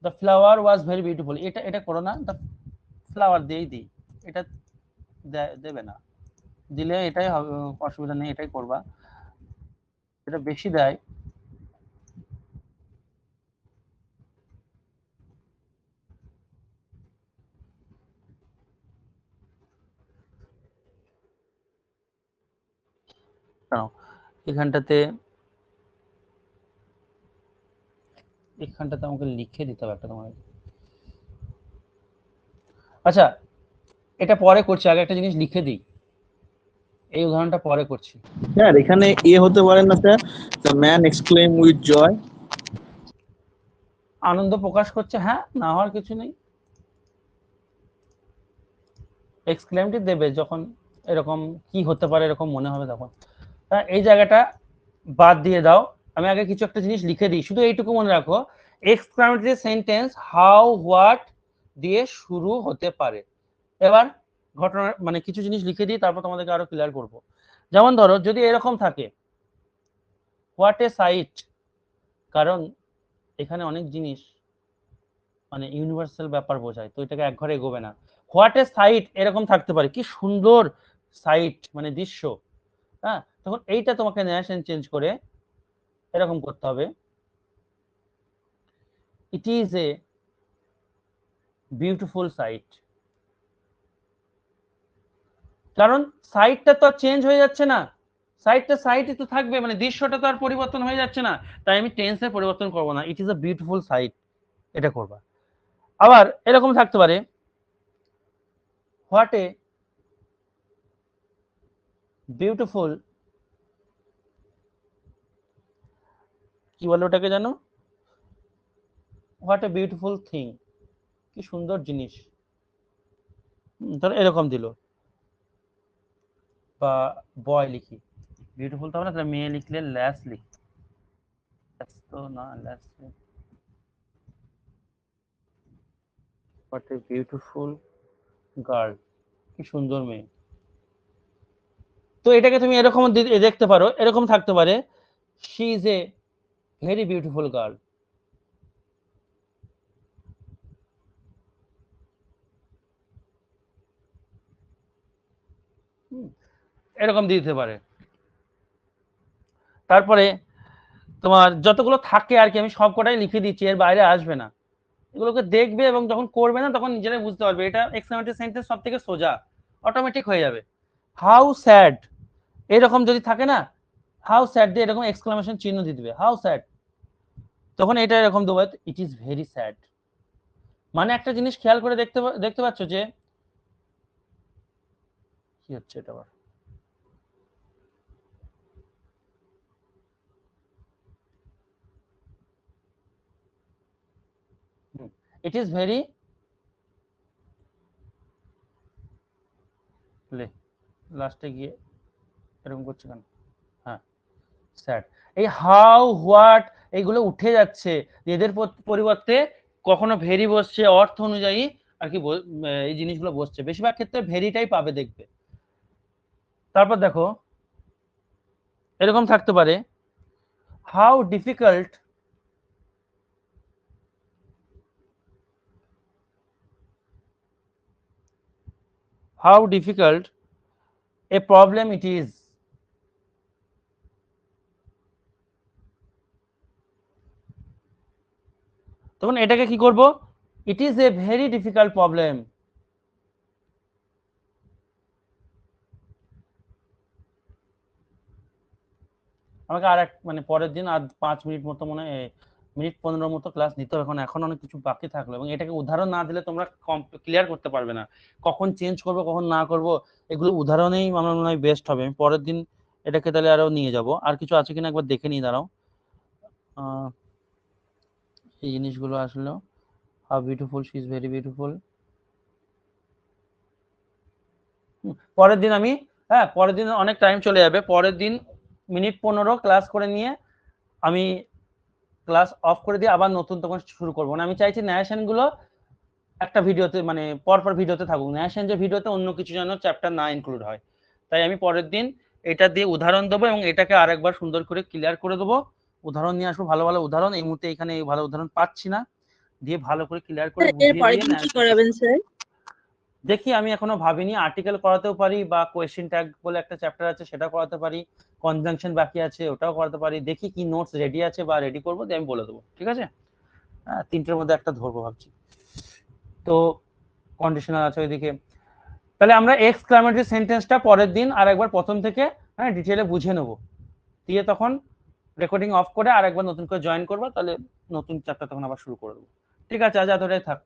S1: the flower was very beautiful, এটা এটা করো না, দ্য ফ্লাওয়ার দিয়েই দিই, এটা দেবে না, দিলে এটাই হবে, অসুবিধা নেই, এটাই করবা, এটা বেশি দেয়। এখানটাতে আমাকে লিখে দিতে হবে একটা তোমার। আচ্ছা এটা পরে করছি, আগে একটা জিনিস লিখে দিই, এই উদাহরণটা পরে করছি।
S6: স্যার এখানে এ হতে পারে না sir, the man exclaim with joy.
S1: আনন্দ প্রকাশ করছে, হ্যাঁ, না হওয়ার কিছু নেই, এক্সক্লেমটি দেবে যখন এরকম কি হতে পারে এরকম মনে হবে তখন। এই জায়গাটা বাদ দিয়ে দাও, আমি আগে কিছু একটা জিনিস লিখে দিই, শুধু এইটুকু মনে রাখো, এক্সক্লেমেটরি সেন্টেন্স হাউ হোয়াট দিয়ে শুরু হতে পারে। এবার ঘটনা মানে কিছু জিনিস লিখে দিই, তারপর তোমাদেরকে আরো ক্লিয়ার করব। যেমন ধরো যদি এরকম থাকে, হোয়াট এ সাইট, কারণ এখানে অনেক জিনিস মানে ইউনিভার্সাল ব্যাপার বোঝায়, তো এটাকে এক ঘরে এগোবে না। হোয়াট এ সাইট এরকম থাকতে পারে, কি সুন্দর সাইট মানে দৃশ্য, হ্যাঁ, তখন এইটা তোমাকে নেশন চেঞ্জ করে এরকম করতে হবে, it is a beautiful sight. কারণ সাইটটা তো আর চেঞ্জ হয়ে যাচ্ছে না, সাইটটা সাইটই তো থাকবে, মানে দৃশ্যটা তো আর পরিবর্তন হয়ে যাচ্ছে না, তাই আমি টেন্সের পরিবর্তন করব না, it is a beautiful sight, এটা করবা। আবার এরকম থাকতে পারে, হোয়াট এ বিউটিফুল, কি বলে ওটাকে জানো, হোয়াট এ বিউটিফুল থিং, কি সুন্দর জিনিস, ধরো এরকম দিল, বা বয় লিখি, বিউটিফুল তো হবে না, তাহলে মেয়ে লিখলে ল্যাস লিখ, তো না ল্যাস, হোয়াট এ বিউটিফুল গার্ল, কি সুন্দর মেয়ে। তো এটাকে তুমি এরকম দেখতে পারো, এরকম থাকতে পারে, she is a very beautiful girl, এরকম দিতে পারে। তারপরে তোমার যতগুলো থাকে আর কি, আমি সবকটাই লিখে দিচ্ছি, এর বাইরে আসবে না, এগুলোকে দেখবে এবং যখন করবে না তখন নিজেরাই বুঝতে পারবে, এটা এক্সক্লেমেটরি সেন্টেন্স সব থেকে সোজা, অটোমেটিক হয়ে যাবে। হাউ স্যাড এরকম যদি থাকে না, হাউ স্যাড দিয়ে এরকম এক্সক্লেমেশন চিহ্ন দিয়ে দিবে, হাউ স্যাড, তখন এটা এরকম দেবো, ইট ইজ ভেরি স্যাড। মানে একটা জিনিস খেয়াল করে দেখতে পাচ্ছ যে কি হচ্ছে, এটা আবার ইট ইজ ভেরি, লাস্টে গিয়ে এরকম করছে কেন, হ্যাঁ স্যাড, এই হাউ হোয়াট এইগুলো উঠে যাচ্ছে, এদের পরিবর্তে কখনো ভেরি বসছে, অর্থ অনুযায়ী আর কি এই জিনিসগুলো বসছে, বেশিরভাগ ক্ষেত্রে ভেরিটাই পাবে দেখবে। তারপর দেখো এরকম থাকতে পারে, how difficult A problem it is, তখন এটাকে কি করব, it is a very difficult problem. আমাকে আর এক মানে পরের দিন আর 5 মিনিট মতো মনে হয়, মিনিট 15 মতো ক্লাস নিতে হবে, এখন অনেক কিছু বাকি থাকলো, এবং এটাকে উদাহরণ না দিলে তোমরা ক্লিয়ার করতে পারবে না, কখন চেঞ্জ করব কখন না করব, এগুলো উদাহরণেই আমার মনে হয় বেস্ট হবে। আমি পরের দিন এটাকে তাহলে আরো নিয়ে যাব, আর কিছু আছে কিনা একবার দেখে নিয়ে দাঁড়াও, এই জিনিসগুলো আসলে, how beautiful, she is very beautiful. পরের দিন আমি, হ্যাঁ পরের দিন অনেক টাইম চলে যাবে, পরের দিন মিনিট 15 ক্লাস করে নিয়ে আমি ক্লাস অফ করে দিয়ে আবার নতুন তখন শুরু করবো, মানে আমি চাইছি ন্যারেশন গুলো একটা ভিডিওতে মানে পরপর ভিডিওতে থাকুক, ন্যারেশন যে ভিডিওতে অন্য কিছু যেন চ্যাপ্টার না ইনক্লুড হয়, তাই আমি পরের দিন এটা দিয়ে উদাহরণ দেবো এবং এটাকে আরেকবার সুন্দর করে ক্লিয়ার করে দেবো, উদাহরণ নিয়ে আসবো, ভালো ভালো উদাহরণ, এই মুহূর্তে এখানে ভালো উদাহরণ পাচ্ছি না, দিয়ে ভালো করে ক্লিয়ার করে
S2: এর
S1: বুঝিয়ে
S2: পরের
S1: দিয়ে
S2: দিন কি করাবেন স্যার?
S1: দেখি, আমি এখনো ভাবিনি। আর্টিকেল করাতেও পারি, বা কোয়েশ্চেন ট্যাগ বলে একটা চ্যাপ্টার আছে সেটা করাতে পারি, কনজাংশন বাকি আছে ওটাও করাতে পারি। দেখি কি নোটস রেডি আছে বা রেডি করবো, দিয়ে আমি বলে দেবো, ঠিক আছে? হ্যাঁ, তিনটের মধ্যে একটা ধরবো ভাবছি। তো কন্ডিশনাল আছে ওইদিকে। তাহলে আমরা এক্সক্লামেটরি সেন্টেন্সটা পরের দিন আর একবার প্রথম থেকে হ্যাঁ ডিটেলে বুঝে নেবো, দিয়ে তখন রেকর্ডিং অফ করে আর একবার নতুন করে জয়েন করবো, তাহলে নতুন চ্যাপ্টার তখন আবার শুরু করে দেবো। ঠিক আছে, আজ এতটাই থাক।